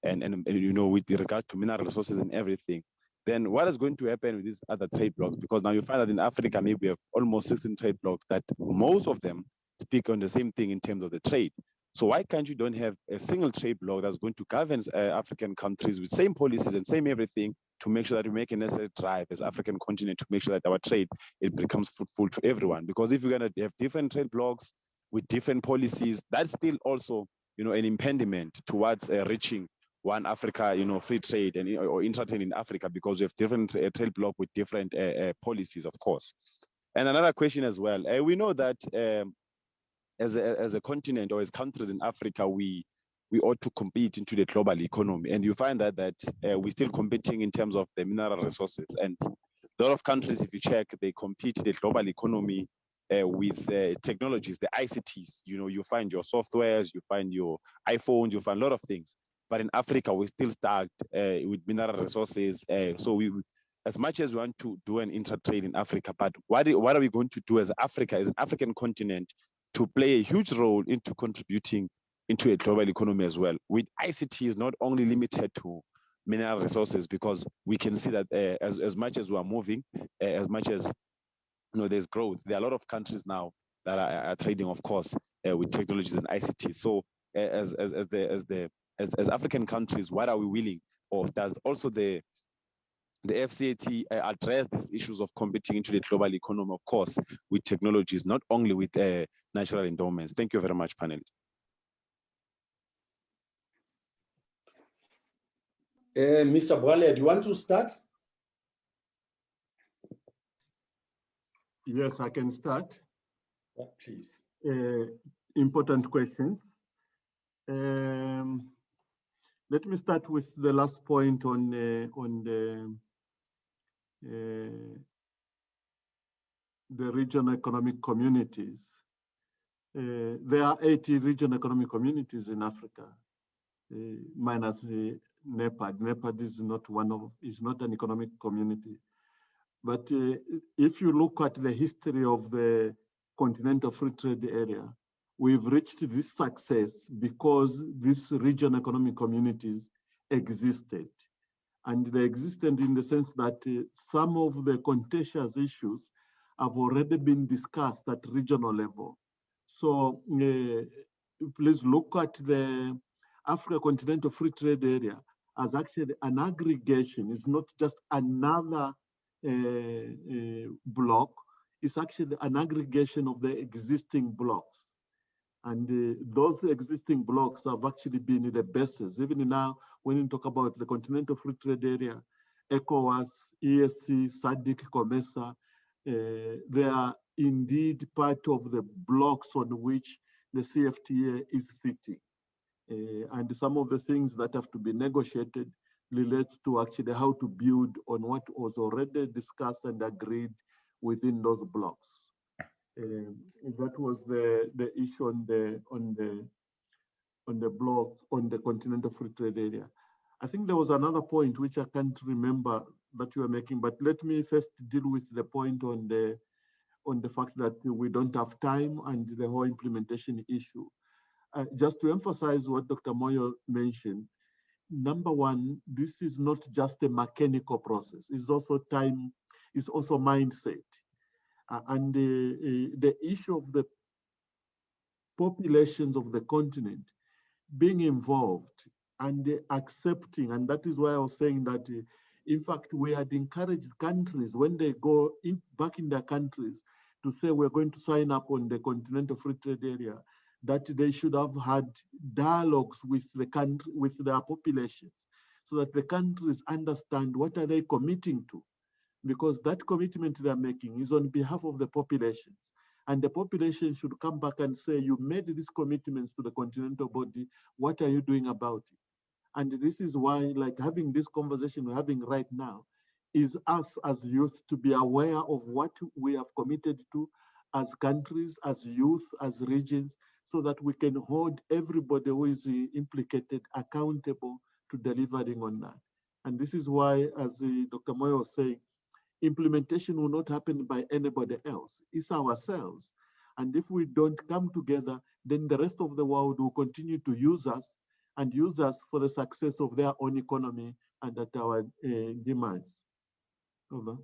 and you know, with regard to mineral resources and everything, then what is going to happen with these other trade blocks? Because now you find that in Africa, maybe we have almost 16 trade blocks that most of them speak on the same thing in terms of the trade. So why can't you don't have a single trade bloc that's going to govern African countries with same policies and same everything, to make sure that we make a necessary drive as African continent to make sure that our trade, it becomes fruitful to everyone? Because if you're going to have different trade blocks with different policies, that's still also, you know, an impediment towards reaching one Africa, you know, free trade and or intra-trade in Africa, because we have different trade bloc with different policies, of course. And another question as well, we know that as a continent or as countries in Africa, we ought to compete into the global economy. And you find that we're still competing in terms of the mineral resources. And a lot of countries, if you check, they compete in the global economy with technologies, the ICTs. You know, you find your softwares, you find your iPhones, you find a lot of things. But in Africa, we're still stuck with mineral resources. So we, as much as we want to do an intra-trade in Africa, but what are we going to do as Africa, as an African continent, to play a huge role into contributing into a global economy as well? With ICT is not only limited to mineral resources, because we can see that as much as we are moving, as much as, you know, there's growth, there are a lot of countries now that are trading, of course, with technologies and ICT. So as African countries, what are we willing, or does also the FCAT address these issues of competing into the global economy, of course, with technologies, not only with natural endowments? Thank you very much, panelists. Mr. Bwale, do you want to start? Yes, I can start. Yeah, please. Important question. Let me start with the last point on the regional economic communities. There are 80 regional economic communities in Africa, minus NEPAD. NEPAD is not an economic community. But if you look at the history of the Continental Free Trade Area, we've reached this success because these regional economic communities existed. And they existed in the sense that some of the contentious issues have already been discussed at regional level. So please look at the Africa Continental Free Trade Area as actually an aggregation. It's not just another block. It's actually an aggregation of the existing blocks. And those existing blocks have actually been the basis. Even now, when you talk about the Continental Free Trade Area, ECOWAS, ESC, SADC, COMESA, they are indeed part of the blocks on which the CFTA is sitting. And some of the things that have to be negotiated relates to actually how to build on what was already discussed and agreed within those blocks. That was the issue on the block on the Continental Free Trade Area. I think there was another point which I can't remember that you were making, but let me first deal with the point on the fact that we don't have time and the whole implementation issue. Just to emphasize what Dr. Moyo mentioned, number one, this is not just a mechanical process. It's also time, it's also mindset. And the issue of the populations of the continent being involved and accepting, and that is why I was saying that, in fact, we had encouraged countries when they go back in their countries to say we're going to sign up on the Continental Free Trade Area, that they should have had dialogues with the country, with their populations, so that the countries understand what are they committing to, because that commitment they're making is on behalf of the populations. And the population should come back and say, you made these commitments to the continental body, what are you doing about it? And this is why, like, having this conversation we're having right now is us as youth to be aware of what we have committed to as countries, as youth, as regions, so that we can hold everybody who is implicated accountable to delivering on that. And this is why, as Dr. Moyo was saying, implementation will not happen by anybody else. It's ourselves. And if we don't come together, then the rest of the world will continue to use us and use us for the success of their own economy and at our demise. Over.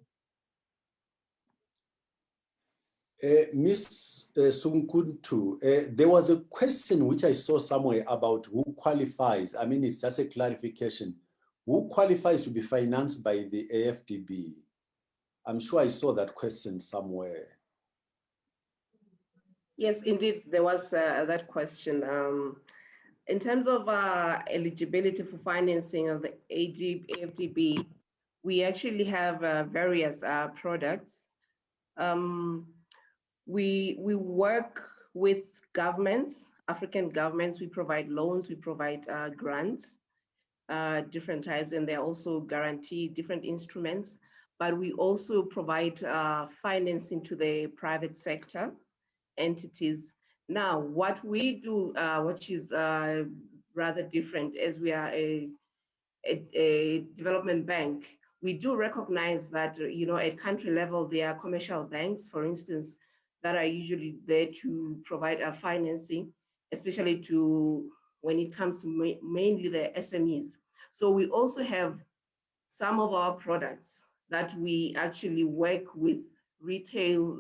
Ms. Sunkuntu, there was a question which I saw somewhere about who qualifies. I mean, it's just a clarification. Who qualifies to be financed by the AFDB? I'm sure I saw that question somewhere. Yes, indeed, there was that question. In terms of eligibility for financing of the AFDB, we actually have various products. We work with governments, African governments. We provide loans, we provide grants, different types, and they're also guaranteed different instruments. But we also provide financing to the private sector entities. Now, what we do, which is rather different, as we are a development bank, we do recognize that, at country level, there are commercial banks, for instance, that are usually there to provide our financing, especially to when it comes to mainly the SMEs. So we also have some of our products that we actually work with retail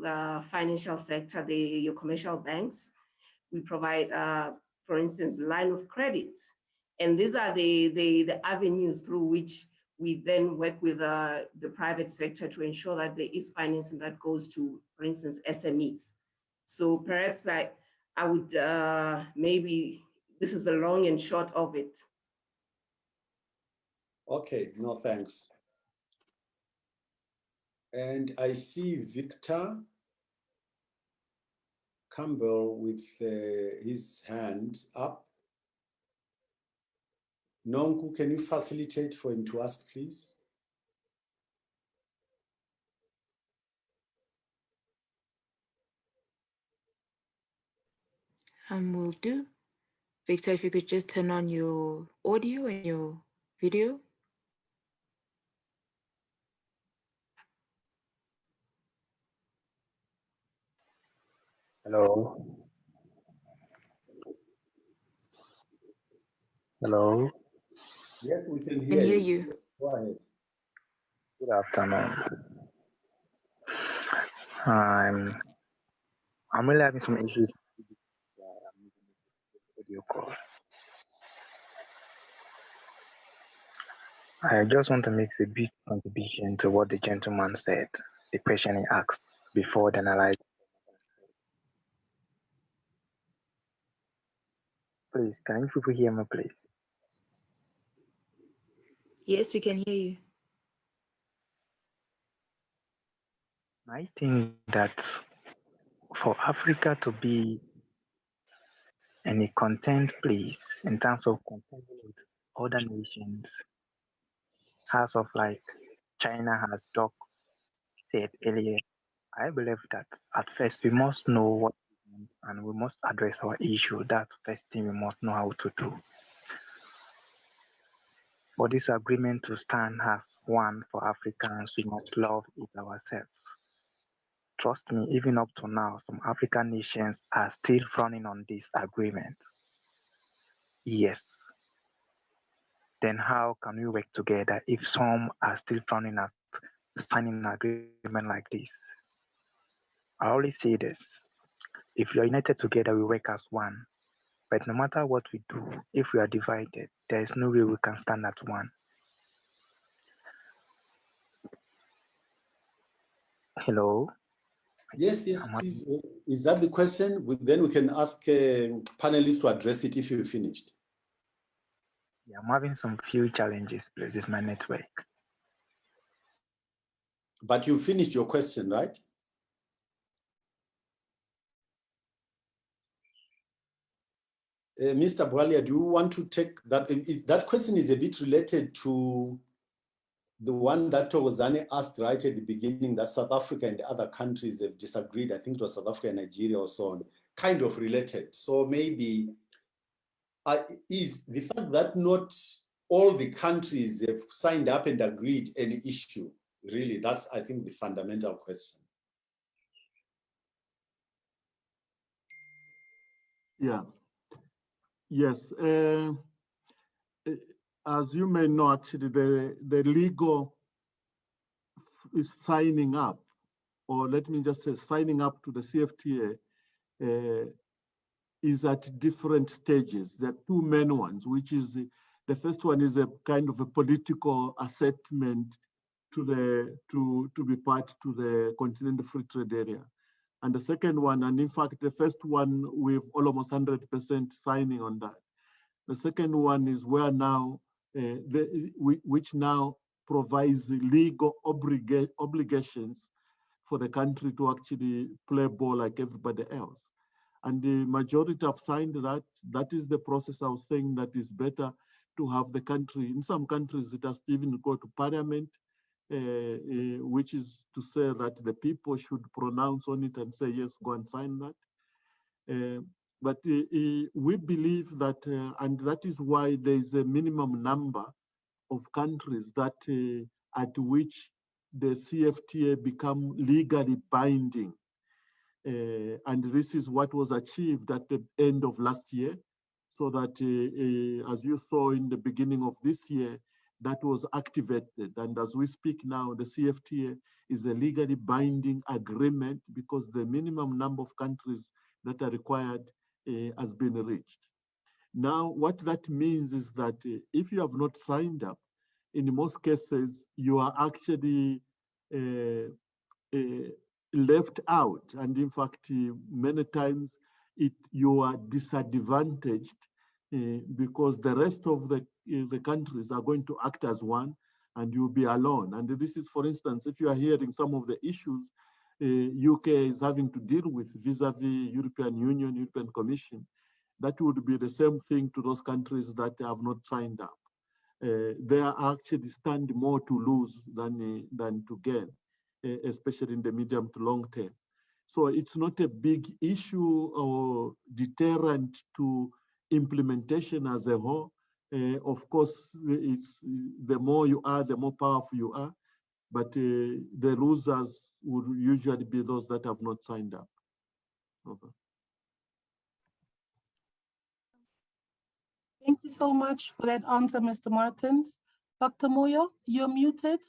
financial sector, your commercial banks. We provide, for instance, line of credit. And these are the avenues through which we then work with the private sector to ensure that there is financing that goes to, for instance, SMEs. So perhaps I would maybe, this is the long and short of it. Okay, no, thanks. And I see Victor Campbell with his hand up. Nonku, can you facilitate for him to ask, please? Will do. Victor, if you could just turn on your audio and your video. Hello. Hello. Yes, we can Can hear hear you. you. Go ahead. Good afternoon. I'm really having some issues. I'm using the audio call. I just want to make a big contribution to what the gentleman said, the question he asked before the analysis. Please, can you people hear me, please? Yes, we can hear you. I think that for Africa to be in a content place in terms of competing with other nations, as of like China has said earlier, I believe that at first we must know what we want and we must address our issue. That first thing we must know how to do. For this agreement to stand as one for Africans, we must love it ourselves. Trust me, even up to now, some African nations are still frowning on this agreement. Yes. Then how can we work together if some are still frowning at signing an agreement like this? I always say this. If we are united together, we work as one. But no matter what we do, if we are divided, there is no way we can stand as one. Hello? Yes, please. Is that the question? Then we can ask panelists to address it if you finished. Yeah, I'm having some few challenges, please. It's my network. But you finished your question, right? Mr. Bwalia, do you want to take that? That question is a bit related to the one that Togozane asked right at the beginning, that South Africa and the other countries have disagreed. I think it was South Africa and Nigeria or so on, kind of related. So maybe is the fact that not all the countries have signed up and agreed an issue? Really, that's, I think, the fundamental question. Yeah. Yes. As you may know, actually, the legal is signing up, or let me just say signing up to the CFTA is at different stages. There are two main ones, which is the first one is a kind of a political assessment to be part to the Continental Free Trade Area. And the second one, and in fact, the first one with almost 100% signing on that. The second one is where now, which now provides legal obligations for the country to actually play ball like everybody else. And the majority have signed that. That is the process I was saying that is better to have the country. In some countries, it has to even go to parliament, which is to say that the people should pronounce on it and say, yes, go and sign that. But we believe that, and that is why there is a minimum number of countries that at which the CFTA become legally binding. And this is what was achieved at the end of last year, so that as you saw in the beginning of this year, that was activated. And as we speak now, the CFTA is a legally binding agreement because the minimum number of countries that are required has been reached. Now, what that means is that if you have not signed up, in most cases, you are actually left out. And in fact, many times you are disadvantaged because the rest of the countries are going to act as one and you'll be alone. And this is, for instance, if you are hearing some of the issues UK is having to deal with vis-a-vis European Union, European Commission, that would be the same thing to those countries that have not signed up. They are actually stand more to lose than to gain, especially in the medium to long term. So it's not a big issue or deterrent to implementation as a whole. Of course, it's the more you are, the more powerful you are. But the losers would usually be those that have not signed up. Over. Thank you so much for that answer, Mr. Martins. Dr. Moyo, you're muted.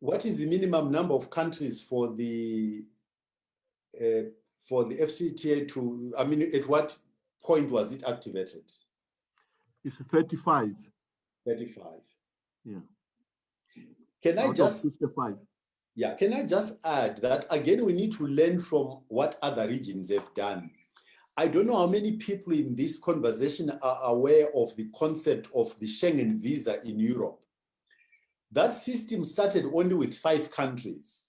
What is the minimum number of countries for the FCTA to, I mean, at what point was it activated? It's 35. 35. Yeah. Can I Out just, of 55. yeah, can I just add that again, we need to learn from what other regions have done. I don't know how many people in this conversation are aware of the concept of the Schengen visa in Europe. That system started only with 5 countries.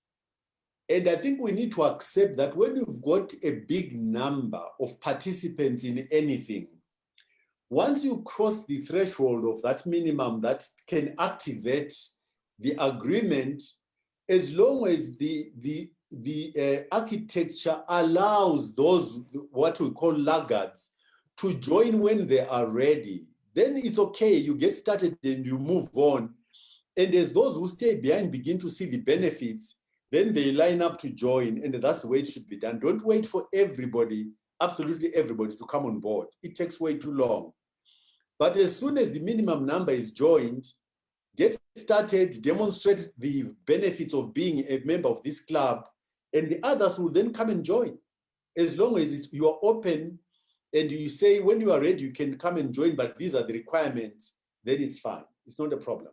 And I think we need to accept that when you've got a big number of participants in anything, once you cross the threshold of that minimum that can activate the agreement, as long as the architecture allows those, what we call laggards, to join when they are ready, then it's okay, you get started and you move on. And as those who stay behind begin to see the benefits, then they line up to join, and that's the way it should be done. Don't wait for everybody, absolutely everybody, to come on board. It takes way too long. But as soon as the minimum number is joined, get started, demonstrate the benefits of being a member of this club, and the others will then come and join. As long as you are open and you say when you are ready, you can come and join, but these are the requirements, then it's fine. It's not a problem.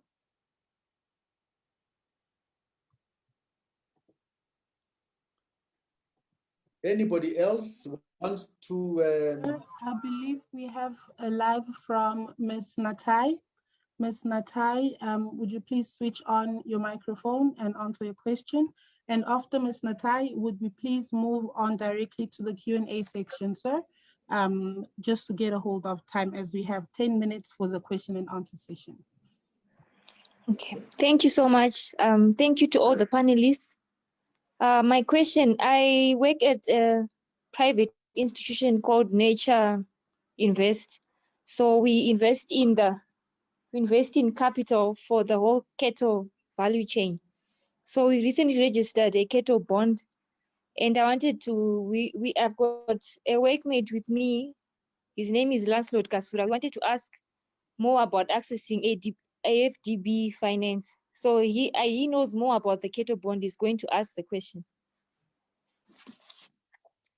Anybody else wants to? I believe we have a live from Ms. Natai. Ms. Natai, would you please switch on your microphone and answer your question? And after Ms. Natai, would we please move on directly to the Q&A section, sir? Just to get a hold of time, as we have 10 minutes for the question and answer session. Okay, thank you so much. Thank you to all the panelists. My question, I work at a private institution called Nature Invest. So we invest in capital for the whole cattle value chain. So we recently registered a cattle bond, and I wanted to, we have got a workmate with me. His name is Lancelot Kasura. We wanted to ask more about accessing AFDB finance. So he knows more about the cattle bond. He's going to ask the question.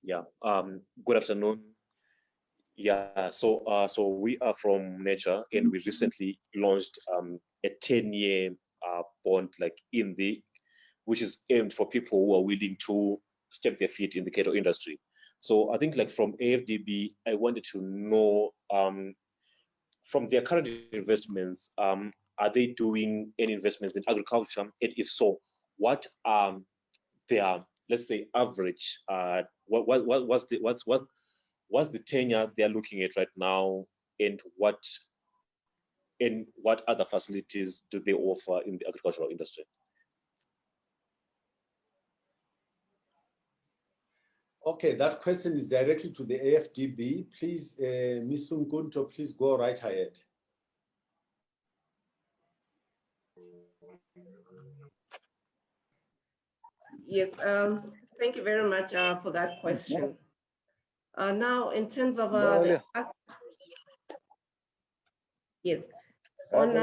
Yeah, good afternoon. Yeah, so we are from Nature, and we recently launched a 10-year bond, which is aimed for people who are willing to step their feet in the cattle industry. So I think from AFDB, I wanted to know from their current investments, are they doing any investments in agriculture? And if so, what are their, let's say, average? What's the tenure they're looking at right now, and what other facilities do they offer in the agricultural industry? Okay, that question is directly to the AFDB. Please, Ms. Nkunto, please go right ahead. Yes, thank you very much for that question. Now, in terms of yes, on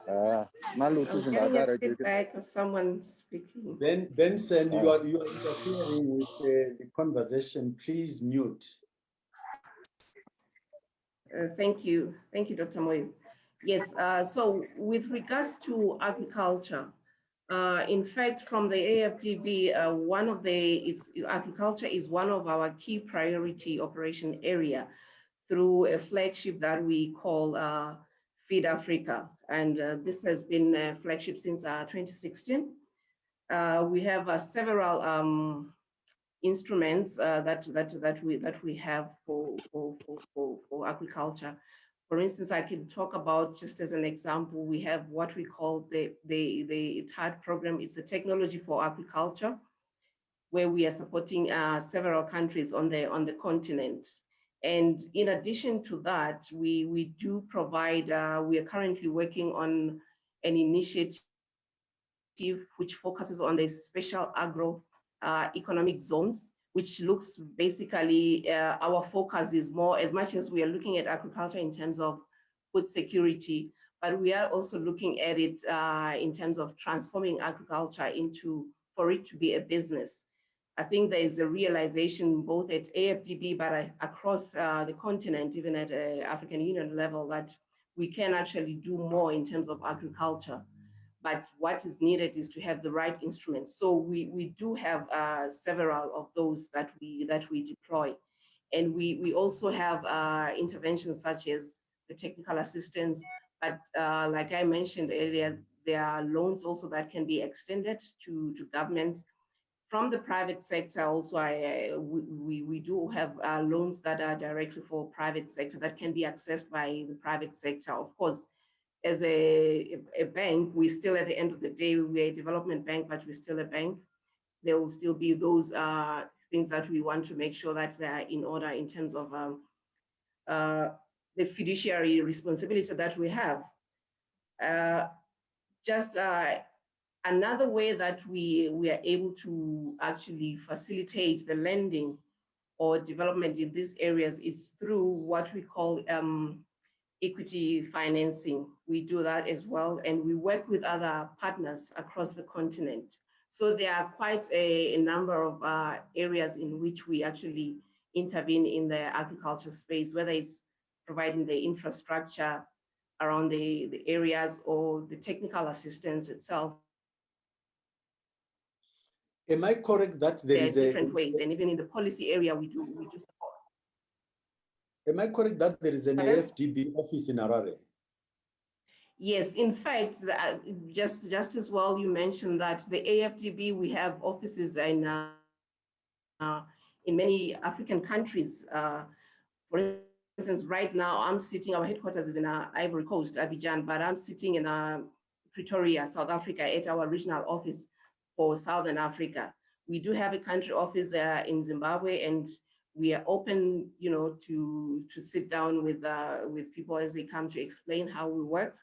I'm getting a feedback of someone speaking. Benson, you are interfering with the conversation. Please mute. Thank you, Dr. Moyo. Yes, so with regards to agriculture, in fact, from the AFDB, agriculture is one of our key priority operation area through a flagship that we call Feed Africa. And this has been a flagship since 2016. We have several instruments that we have for agriculture. For instance, I can talk about, just as an example, we have what we call the TAD program. It's a technology for agriculture, where we are supporting several countries on the continent. And in addition to that, we do provide, we are currently working on an initiative which focuses on the special agro economic zones, which looks basically, our focus is more, as much as we are looking at agriculture in terms of food security, but we are also looking at it in terms of transforming agriculture for it to be a business. I think there is a realization both at AFDB, but across the continent, even at an African Union level, that we can actually do more in terms of agriculture. But what is needed is to have the right instruments. So we do have several of those that we deploy. And we also have interventions such as the technical assistance. But like I mentioned earlier, there are loans also that can be extended to governments. From the private sector also, we do have loans that are directly for private sector that can be accessed by the private sector. Of course, as a bank, we still, at the end of the day, we're a development bank, but we're still a bank. There will still be those things that we want to make sure that they are in order in terms of the fiduciary responsibility that we have. Another way that we are able to actually facilitate the lending or development in these areas is through what we call equity financing. We do that as well, and we work with other partners across the continent. So there are quite a number of areas in which we actually intervene in the agriculture space, whether it's providing the infrastructure around the areas or the technical assistance itself. Am I correct that there is different ways, and even in the policy area, we do support. Am I correct that there is an AFDB office in Harare? Yes, in fact, just as well, you mentioned that the AFDB, we have offices in many African countries. For instance, right now, our headquarters is in Ivory Coast, Abidjan, but I'm sitting in Pretoria, South Africa, at our regional office for Southern Africa. We do have a country office in Zimbabwe, and we are open, to sit down with people as they come to explain how we work.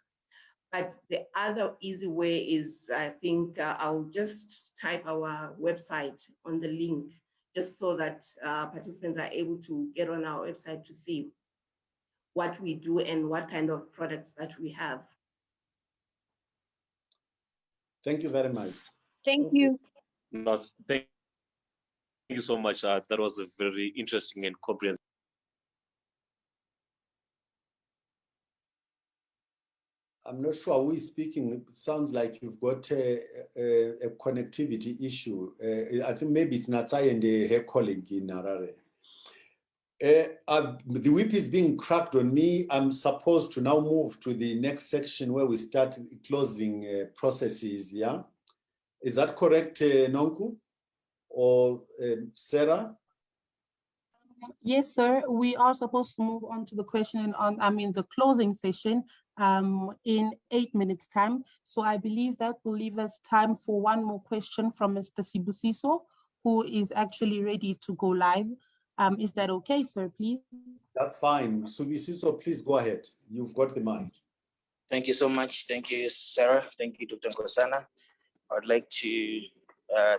But the other easy way is, I think, I'll just type our website on the link, just so that participants are able to get on our website to see what we do and what kind of products that we have. Thank you very much. Thank you. No, thank you so much. That was a very interesting and comprehensive. I'm not sure who is speaking. It sounds like you've got a connectivity issue. I think maybe it's Natsai and her colleague in Harare. The whip is being cracked on me. I'm supposed to now move to the next section where we start closing processes, yeah? Is that correct, Nonku or Sarah? Yes, sir. We are supposed to move on to the the closing session in 8 minutes time. So I believe that will leave us time for one more question from Mr. Sibusiso, who is actually ready to go live. Is that okay, sir, please? That's fine. Sibusiso, please go ahead. You've got the mic. Thank you so much. Thank you, Sarah. Thank you, Dr. Nkosana. I'd like to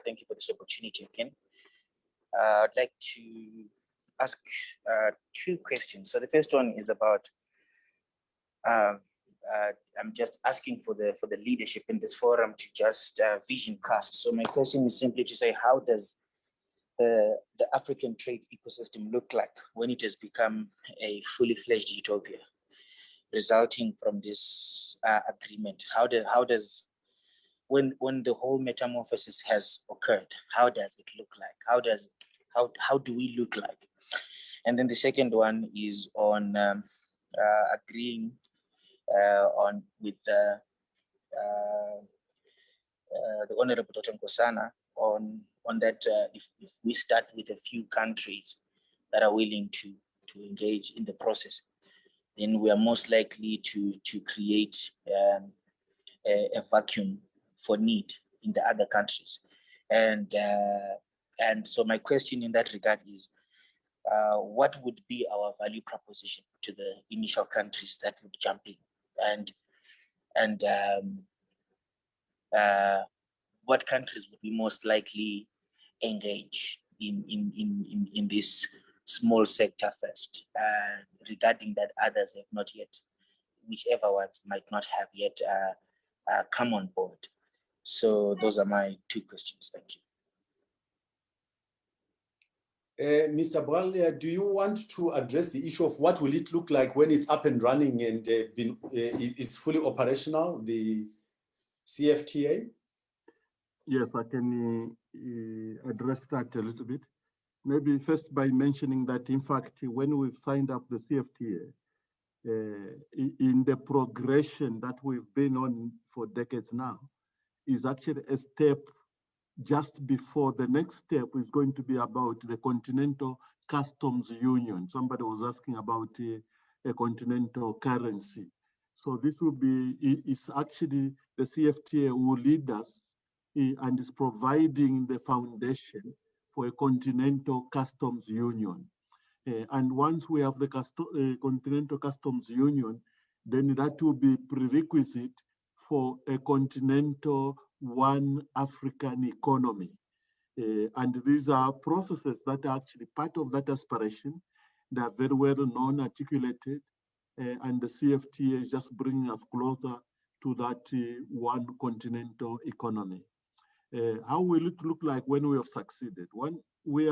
thank you for this opportunity again. I'd like to ask two questions. So the first one is about, I'm just asking for the leadership in this forum to just vision cast. So my question is simply to say, how does the African trade ecosystem look like when it has become a fully fledged utopia, resulting from this agreement? How does when the whole metamorphosis has occurred, how does it look like? How do we look like? And then the second one is on agreeing with the Honorable Dr. Nkosana on that if we start with a few countries that are willing to engage in the process, then we are most likely to create a vacuum for need in the other countries. And so my question in that regard is, what would be our value proposition to the initial countries that would jump in? And what countries would be most likely engage in this small sector first, regarding that others have not yet, whichever ones might not have yet come on board. So those are my two questions. Thank you. Mr. Bwalia, do you want to address the issue of what will it look like when it's up and running and it's fully operational, the CFTA? Yes, I can address that a little bit. Maybe first by mentioning that, in fact, when we've signed up the CFTA, in the progression that we've been on for decades now, is actually a step just before the next step is going to be about the Continental Customs Union. Somebody was asking about a continental currency. So this will be, it's actually the CFTA will lead us and is providing the foundation for a Continental Customs Union. And once we have the Continental Customs Union, then that will be prerequisite for a continental one African economy. And these are processes that are actually part of that aspiration. They are very well known, articulated, and the CFTA is just bringing us closer to that one continental economy. How will it look like when we have succeeded? When we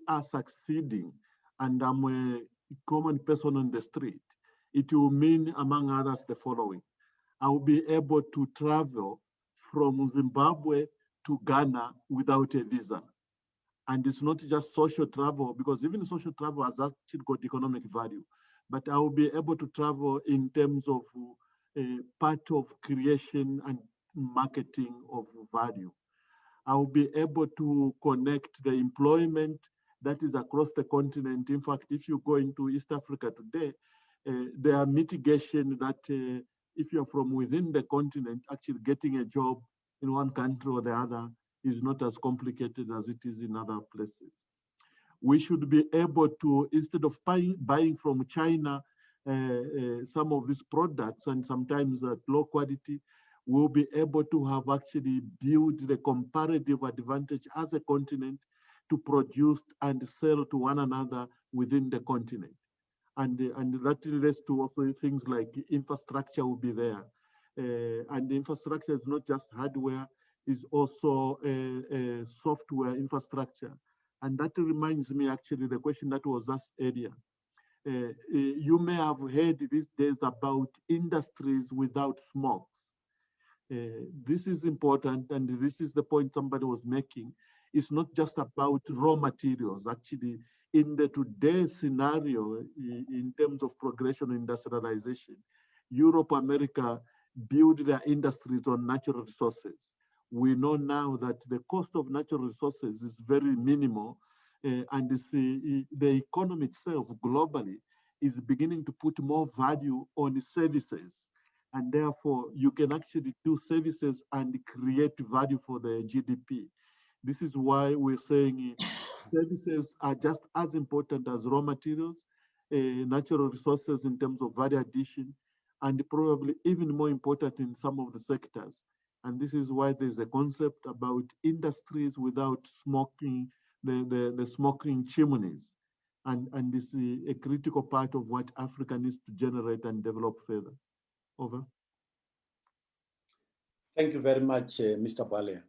are succeeding, and I'm a common person on the street, it will mean, among others, the following. I will be able to travel from Zimbabwe to Ghana without a visa. And it's not just social travel, because even social travel has actually got economic value. But I will be able to travel in terms of part of creation and marketing of value. I will be able to connect the employment that is across the continent. In fact, if you go into East Africa today, there are mitigation that if you're from within the continent, actually getting a job in one country or the other is not as complicated as it is in other places. We should be able to, instead of buying from China some of these products, and sometimes at low quality, we'll be able to have actually built the comparative advantage as a continent to produce and sell to one another within the continent. And that relates to also things like infrastructure will be there. And the infrastructure is not just hardware, it's also software infrastructure. And that reminds me actually the question that was asked earlier. You may have heard these days about industries without smokes. This is important, and this is the point somebody was making. It's not just about raw materials. Actually, in the today's scenario, in terms of progression and industrialization, Europe, America build their industries on natural resources. We know now that the cost of natural resources is very minimal, and the economy itself globally is beginning to put more value on services. And therefore, you can actually do services and create value for the GDP. This is why we're saying services are just as important as raw materials, natural resources in terms of value addition, and probably even more important in some of the sectors. And this is why there's a concept about industries without smoking, the smoking chimneys. And this is a critical part of what Africa needs to generate and develop further. Over. Thank you very much, Mr. Bwalia.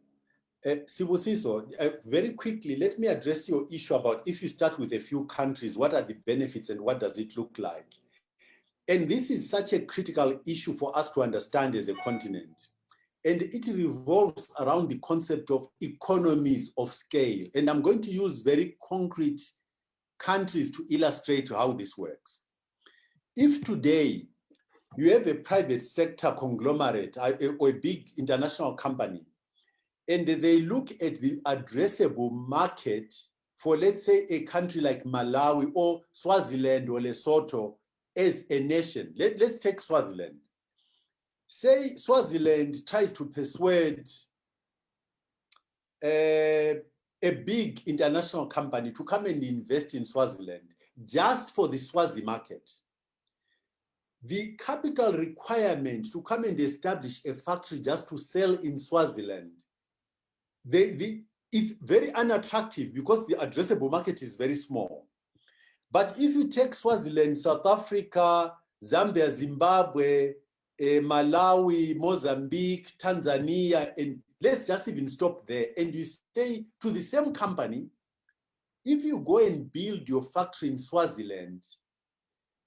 Sibusiso, very quickly, let me address your issue about if you start with a few countries, what are the benefits and what does it look like? And this is such a critical issue for us to understand as a continent. And it revolves around the concept of economies of scale. And I'm going to use very concrete countries to illustrate how this works. If today you have a private sector conglomerate or a big international company, and they look at the addressable market for, let's say, a country like Malawi or Swaziland or Lesotho as a nation. Let's take Swaziland. Say Swaziland tries to persuade a big international company to come and invest in Swaziland just for the Swazi market. the capital requirement to come and establish a factory just to sell in Swaziland, it's very unattractive because the addressable market is very small. But if you take Swaziland, South Africa, Zambia, Zimbabwe, Malawi, Mozambique, Tanzania, and let's just even stop there, and you say to the same company, if you go and build your factory in Swaziland,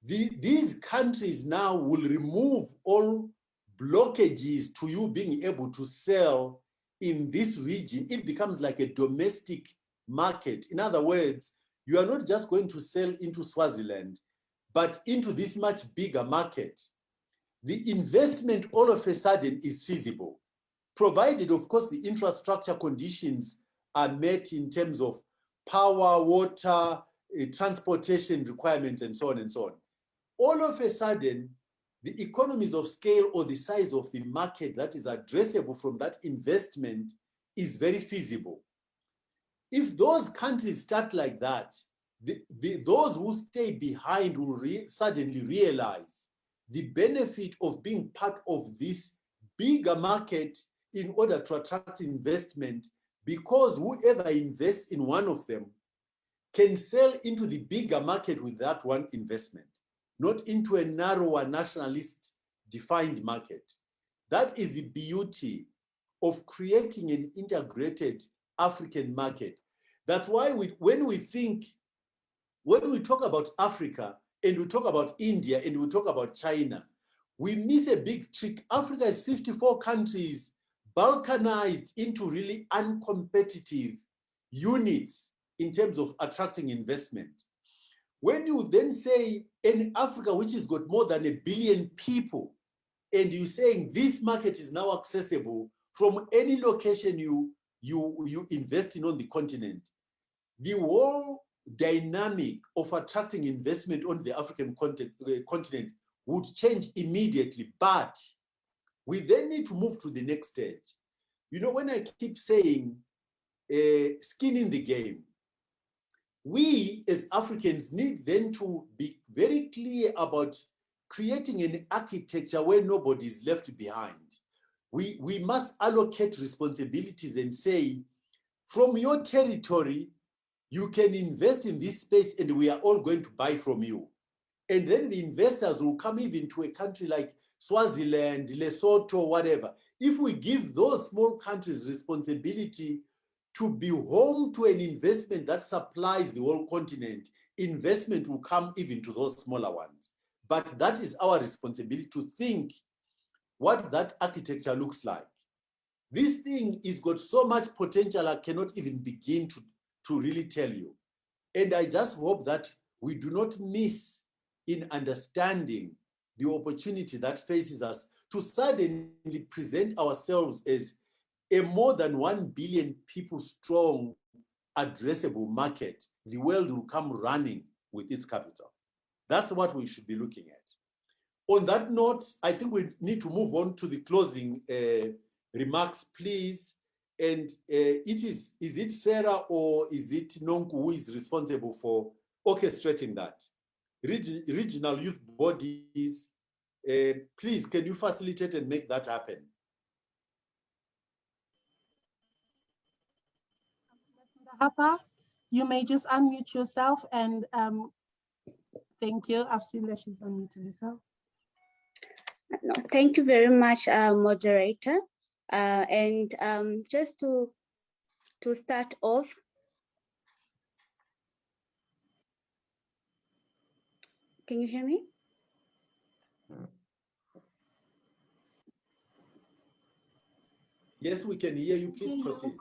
these countries now will remove all blockages to you being able to sell in this region. It becomes like a domestic market. In other words, you are not just going to sell into Swaziland, but into this much bigger market. The investment all of a sudden is feasible, provided, of course, the infrastructure conditions are met in terms of power, water, transportation requirements, and so on and so on. All of a sudden, the economies of scale or the size of the market that is addressable from that investment is very feasible. If those countries start like that, those who stay behind will suddenly realize the benefit of being part of this bigger market in order to attract investment, because whoever invests in one of them can sell into the bigger market with that one investment, not into a narrower nationalist defined market. That is the beauty of creating an integrated African market. That's why when we talk about Africa and we talk about India and we talk about China, we miss a big trick. Africa is 54 countries balkanized into really uncompetitive units in terms of attracting investment. When you then say in Africa, which has got more than 1 billion people, and you're saying this market is now accessible from any location you invest in on the continent, the whole dynamic of attracting investment on the African continent would change immediately. But we then need to move to the next stage. You know, when I keep saying skin in the game, we as Africans need then to be very clear about creating an architecture where nobody is left behind. We must allocate responsibilities and say, from your territory, you can invest in this space and we are all going to buy from you. And then the investors will come even to a country like Swaziland, Lesotho, whatever. If we give those small countries responsibility to be home to an investment that supplies the whole continent, investment will come even to those smaller ones. But that is our responsibility to think what that architecture looks like. This thing has got so much potential, I cannot even begin to really tell you. And I just hope that we do not miss in understanding the opportunity that faces us to suddenly present ourselves as a more than 1 billion people strong addressable market. The world will come running with its capital. That's what we should be looking at. On that note, I think we need to move on to the closing remarks, please. And is it Sarah or is it Nonku who is responsible for orchestrating that? Regional youth bodies, please, can you facilitate and make that happen? Hafa, you may just unmute yourself and thank you. I've seen that she's unmuted herself. No, thank you very much, moderator. Just to start off, can you hear me? Yes, we can hear you. Please proceed.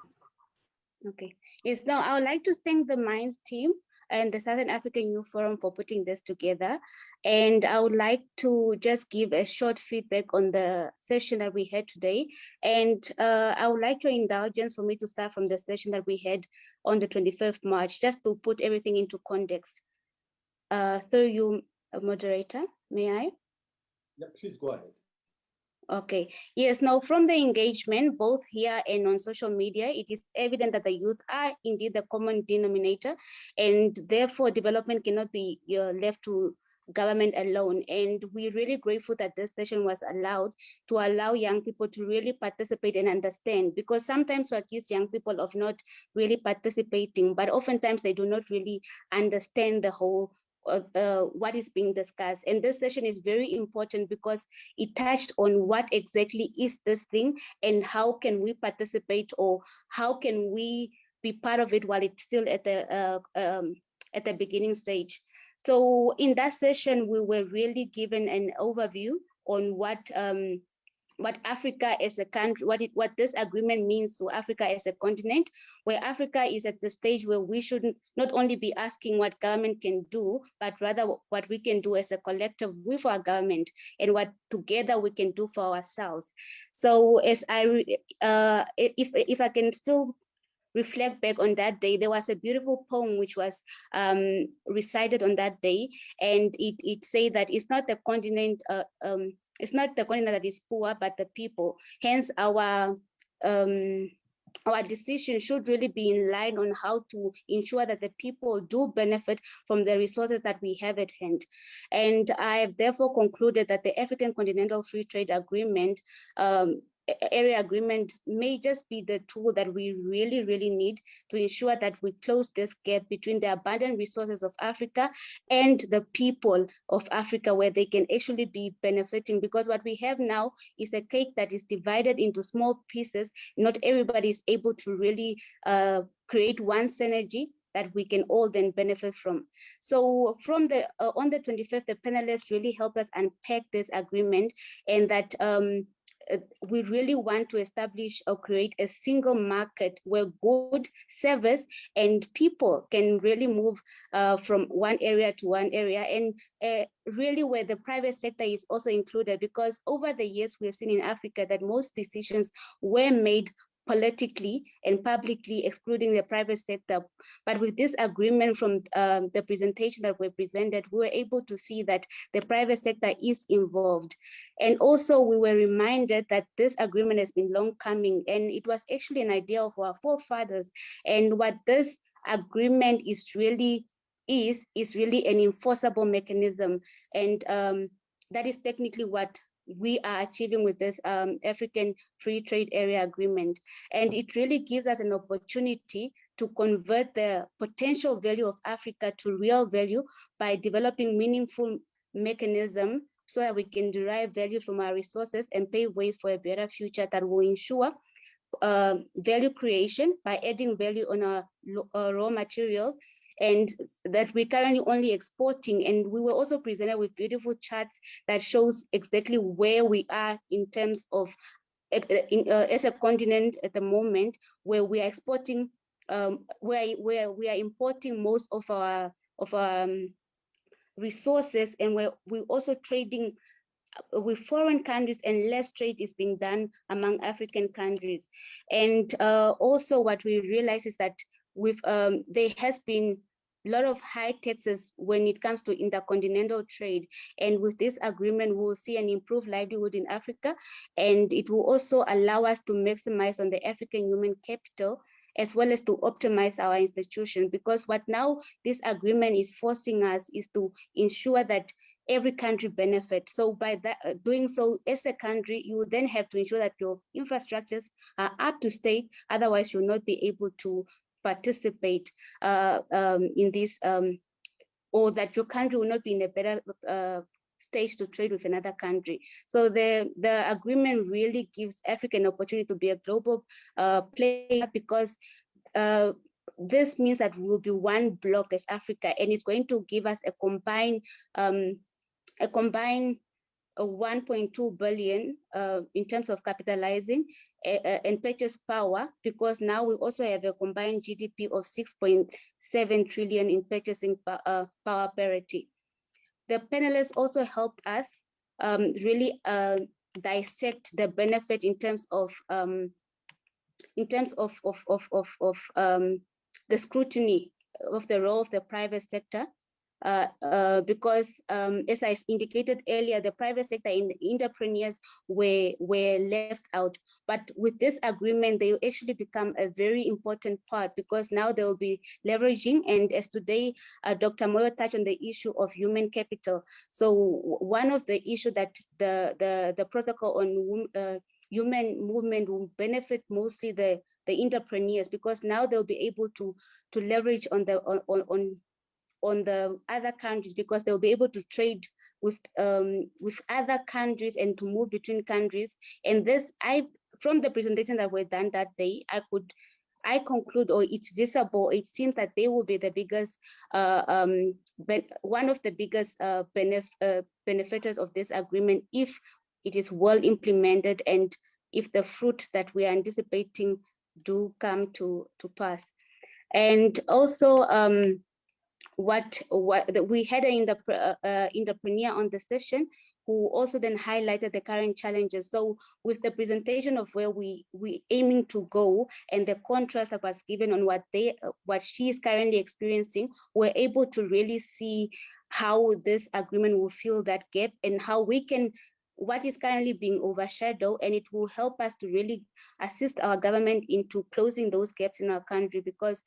Okay. Yes, now I would like to thank the Minds team and the Southern African Youth Forum for putting this together. And I would like to just give a short feedback on the session that we had today. And I would like your indulgence for me to start from the session that we had on the 25th March, just to put everything into context. Through you, moderator, may I? Yeah, please go ahead. Okay, yes, now from the engagement, both here and on social media, it is evident that the youth are indeed the common denominator, and therefore development cannot be left to government alone. And we're really grateful that this session was allowed to allow young people to really participate and understand, because sometimes we accuse young people of not really participating, but oftentimes they do not really understand the whole what is being discussed. And this session is very important because it touched on what exactly is this thing and how can we participate, or how can we be part of it while it's still at the beginning stage. So in that session, we were really given an overview on what Africa as a country, what this agreement means to Africa as a continent, where Africa is at the stage where we should not only be asking what government can do, but rather what we can do as a collective with our government, and what together we can do for ourselves. So as if I can still reflect back on that day, there was a beautiful poem which was recited on that day, and it said that it's not the continent, it's not the continent that is poor, but the people. Hence, our decision should really be in line on how to ensure that the people do benefit from the resources that we have at hand. And I have therefore concluded that the African Continental Free Trade Agreement area agreement may just be the tool that we really, really need to ensure that we close this gap between the abundant resources of Africa and the people of Africa, where they can actually be benefiting. Because what we have now is a cake that is divided into small pieces. Not everybody is able to really create one synergy that we can all then benefit from. So from the on the 25th, the panelists really help us unpack this agreement, and that we really want to establish or create a single market where good service and people can really move from one area to one area, and really where the private sector is also included, because over the years we have seen in Africa that most decisions were made politically and publicly, excluding the private sector. But with this agreement, from the presentation that we presented, we were able to see that the private sector is involved. And also we were reminded that this agreement has been long coming, and it was actually an idea of our forefathers. And what this agreement is really an enforceable mechanism. And that is technically what we are achieving with this African Free Trade Area Agreement. And it really gives us an opportunity to convert the potential value of Africa to real value by developing meaningful mechanism so that we can derive value from our resources and pave way for a better future that will ensure value creation by adding value on our raw materials, and that we're currently only exporting. And we were also presented with beautiful charts that shows exactly where we are in terms of as a continent at the moment, where we are exporting, where we are importing most of our resources, and where we're also trading with foreign countries, and less trade is being done among African countries. And also what we realize is that with there has been a lot of high taxes when it comes to intercontinental trade. And with this agreement, we'll see an improved livelihood in Africa, and it will also allow us to maximize on the African human capital, as well as to optimize our institutions. Because what now this agreement is forcing us is to ensure that every country benefits. So by that, doing so as a country, you will then have to ensure that your infrastructures are up to date, otherwise you'll not be able to participate in this, or that your country will not be in a better stage to trade with another country. So the agreement really gives Africa an opportunity to be a global player, because this means that we will be one block as Africa, and it's going to give us a combined 1.2 billion in terms of capitalizing and purchase power, because now we also have a combined GDP of 6.7 trillion in purchasing power parity. The panelists also helped us really dissect the benefit in terms of the scrutiny of the role of the private sector because as I indicated earlier, the private sector and the entrepreneurs were left out. But with this agreement, they will actually become a very important part, because now they will be leveraging. And as today, Dr. Moyo touched on the issue of human capital. So one of the issues that the protocol on human movement will benefit mostly the entrepreneurs, because now they'll be able to leverage on the other countries, because they'll be able to trade with other countries and to move between countries. And this, from the presentation that were done that day, I conclude, or it's visible, it seems that they will be the biggest, one of the biggest benefitors of this agreement if it is well implemented, and if the fruit that we are anticipating do come to pass. And also, we had an entrepreneur on the session who also then highlighted the current challenges. So with the presentation of where we aiming to go, and the contrast that was given on what she is currently experiencing, we're able to really see how this agreement will fill that gap, and how we can, what is currently being overshadowed, and it will help us to really assist our government into closing those gaps in our country. Because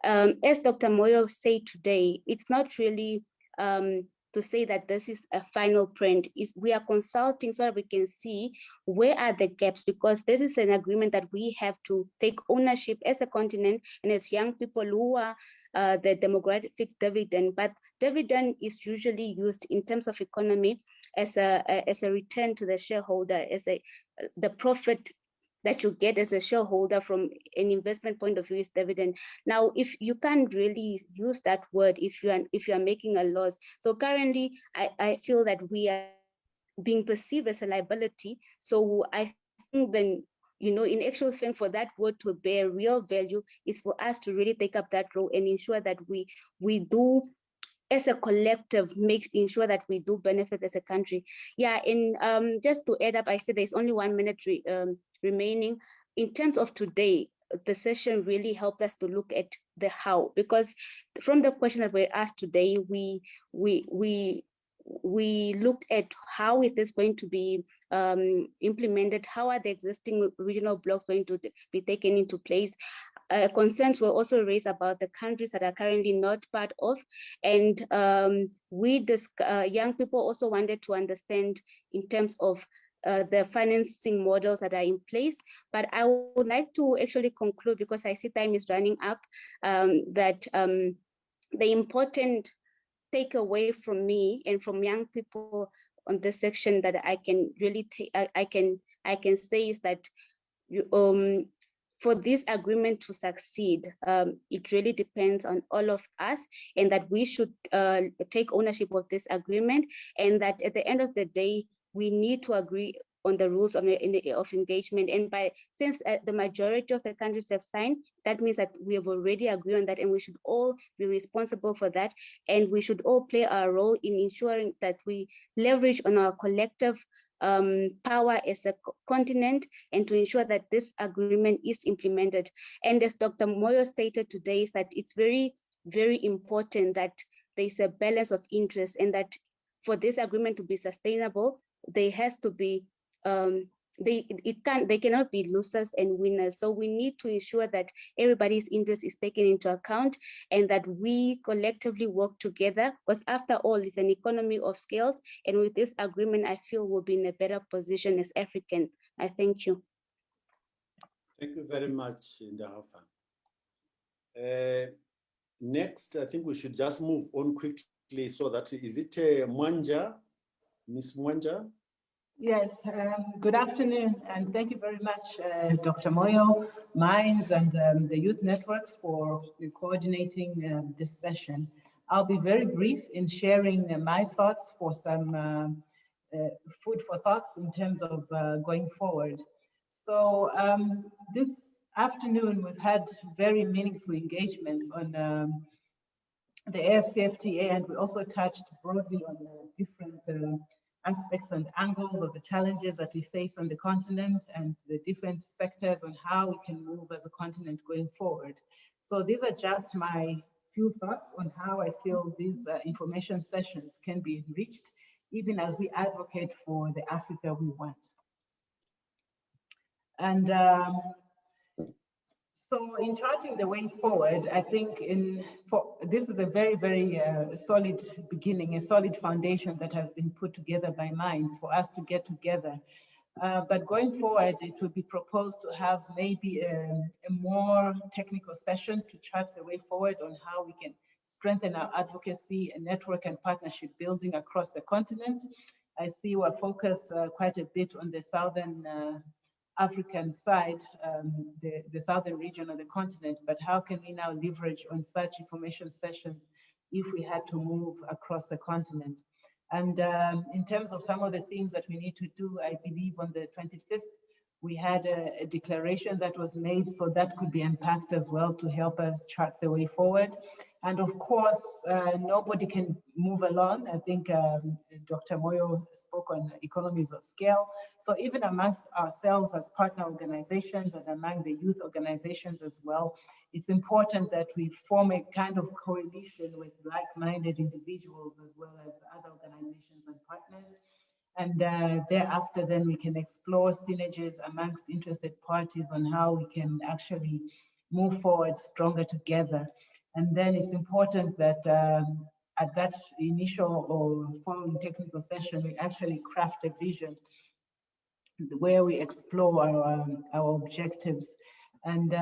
as Dr. Moyo said today, it's not really to say that this is a final print. We are consulting so that we can see where are the gaps, because this is an agreement that we have to take ownership as a continent and as young people who are the demographic dividend. But dividend is usually used in terms of economy as a return to the shareholder, as the profit that you get as a shareholder from an investment point of view is dividend. Now, if you can't really use that word if you are making a loss. So currently, I feel that we are being perceived as a liability. So I think then, in actual thing, for that word to bear real value is for us to really take up that role and ensure that we do, as a collective, ensure that we do benefit as a country. Yeah, and just to add up, I said there's only 1 minute remaining. In terms of today, the session really helped us to look at the how, because from the question that were asked today, we looked at how is this going to be implemented, how are the existing regional blocks going to be taken into place. Concerns were also raised about the countries that are currently not part of, and young people also wanted to understand in terms of the financing models that are in place. But I would like to actually conclude, because I see time is running up, that the important takeaway from me and from young people on this section that I can really I can say is that for this agreement to succeed, it really depends on all of us, and that we should take ownership of this agreement, and that at the end of the day, we need to agree on the rules of engagement. And since the majority of the countries have signed, that means that we have already agreed on that, and we should all be responsible for that, and we should all play our role in ensuring that we leverage on our collective power as a continent, and to ensure that this agreement is implemented. And as Dr. Moyo stated today, is that it's very, very important that there's a balance of interest, and that for this agreement to be sustainable, there has to be they cannot be losers and winners. So we need to ensure that everybody's interest is taken into account, and that we collectively work together, because after all, it's an economy of scales. And with this agreement, I feel we'll be in a better position as Africans. I thank you. Thank you very much, Ndahafa. Next, I think we should just move on quickly, so that, is it Mwanja, Miss Mwanja? Yes, good afternoon, and thank you very much, Dr. Moyo, Minds, and the youth networks for coordinating this session. I'll be very brief in sharing my thoughts for some food for thoughts in terms of going forward. So this afternoon, we've had very meaningful engagements on the AFCFTA, and we also touched broadly on different aspects and angles of the challenges that we face on the continent, and the different sectors, and how we can move as a continent going forward. So these are just my few thoughts on how I feel these information sessions can be enriched, even as we advocate for the Africa we want. And so in charting the way forward, I think this is a very, very solid beginning, a solid foundation that has been put together by Minds for us to get together. But going forward, it will be proposed to have maybe a more technical session to chart the way forward on how we can strengthen our advocacy and network and partnership building across the continent. I see we're focused quite a bit on the Southern African side, the southern region of the continent, but how can we now leverage on such information sessions if we had to move across the continent? And in terms of some of the things that we need to do, I believe on the 25th, we had a declaration that was made, so that could be unpacked as well to help us chart the way forward. And of course, nobody can move alone. I think Dr. Moyo spoke on economies of scale. So even amongst ourselves as partner organizations and among the youth organizations as well, it's important that we form a kind of coalition with like-minded individuals as well as other organizations and partners. And thereafter, then we can explore synergies amongst interested parties on how we can actually move forward stronger together. And then it's important that at that initial or following technical session, we actually craft a vision where we explore our objectives. And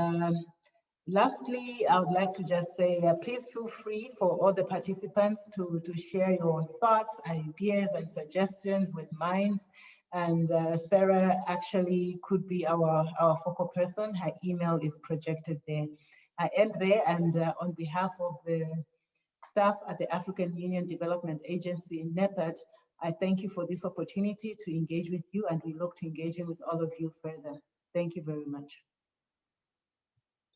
lastly, I would like to just say, please feel free for all the participants to share your thoughts, ideas, and suggestions with Minds. And Sarah actually could be our focal person. Her email is projected there. I end there, and on behalf of the staff at the African Union Development Agency in NEPAD, I thank you for this opportunity to engage with you, and we look to engaging with all of you further. Thank you very much.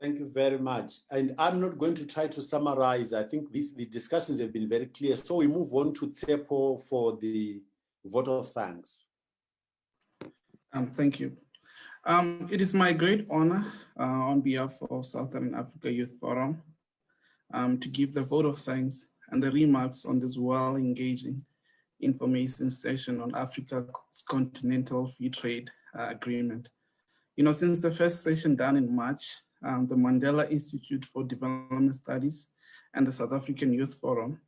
Thank you very much. And I'm not going to try to summarize. I think the discussions have been very clear. So we move on to Tsepo for the vote of thanks. Thank you. It is my great honor on behalf of Southern Africa Youth Forum to give the vote of thanks and the remarks on this well-engaging information session on Africa's Continental Free Trade Agreement. You know, since the first session done in March, the Mandela Institute for Development Studies and the South African Youth Forum,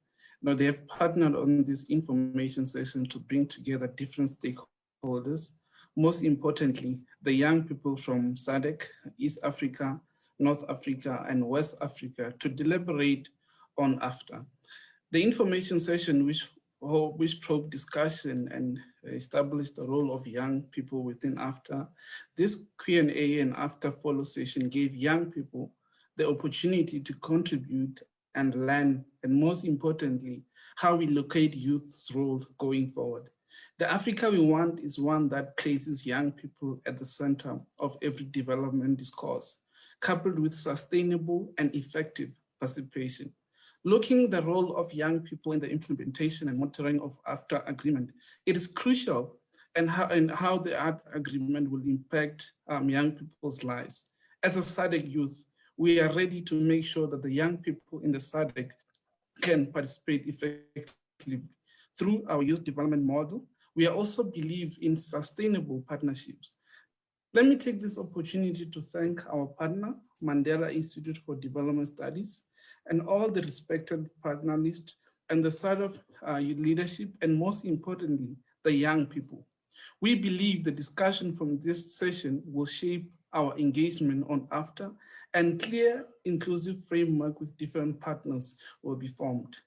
they have partnered on this information session to bring together different stakeholders, most importantly, the young people from SADC, East Africa, North Africa, and West Africa to deliberate on AFTA. The information session, which probed discussion and established the role of young people within AFTA, this Q&A and AFTA follow session gave young people the opportunity to contribute and learn, and most importantly, how we locate youth's role going forward. The Africa we want is one that places young people at the center of every development discourse, coupled with sustainable and effective participation. Looking at the role of young people in the implementation and monitoring of AFTA agreement, it is crucial and how the agreement will impact young people's lives. As a SADC youth, we are ready to make sure that the young people in the SADC can participate effectively. Through our youth development model, we also believe in sustainable partnerships. Let me take this opportunity to thank our partner, Mandela Institute for Development Studies, and all the respected partners and the SADC leadership, and most importantly, the young people. We believe the discussion from this session will shape our engagement on AFTA, and clear, inclusive framework with different partners will be formed.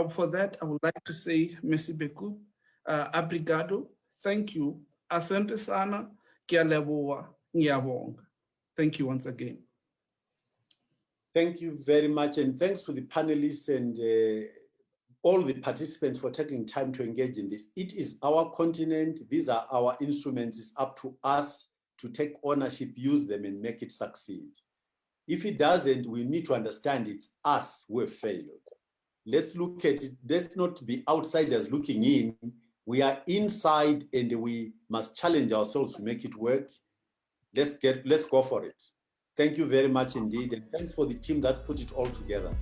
For that, I would like to say, merci beaucoup, obrigado, thank you, asante sana, kia leboa, ngiyabonga. Thank you once again. Thank you very much, and thanks to the panelists and all the participants for taking time to engage in this. It is our continent, these are our instruments, it's up to us to take ownership, use them, and make it succeed. If it doesn't, we need to understand it's us who have failed. Let's look at it, let's not be outsiders looking in. We are inside and we must challenge ourselves to make it work. Let's go for it. Thank you very much indeed. And thanks for the team that put it all together.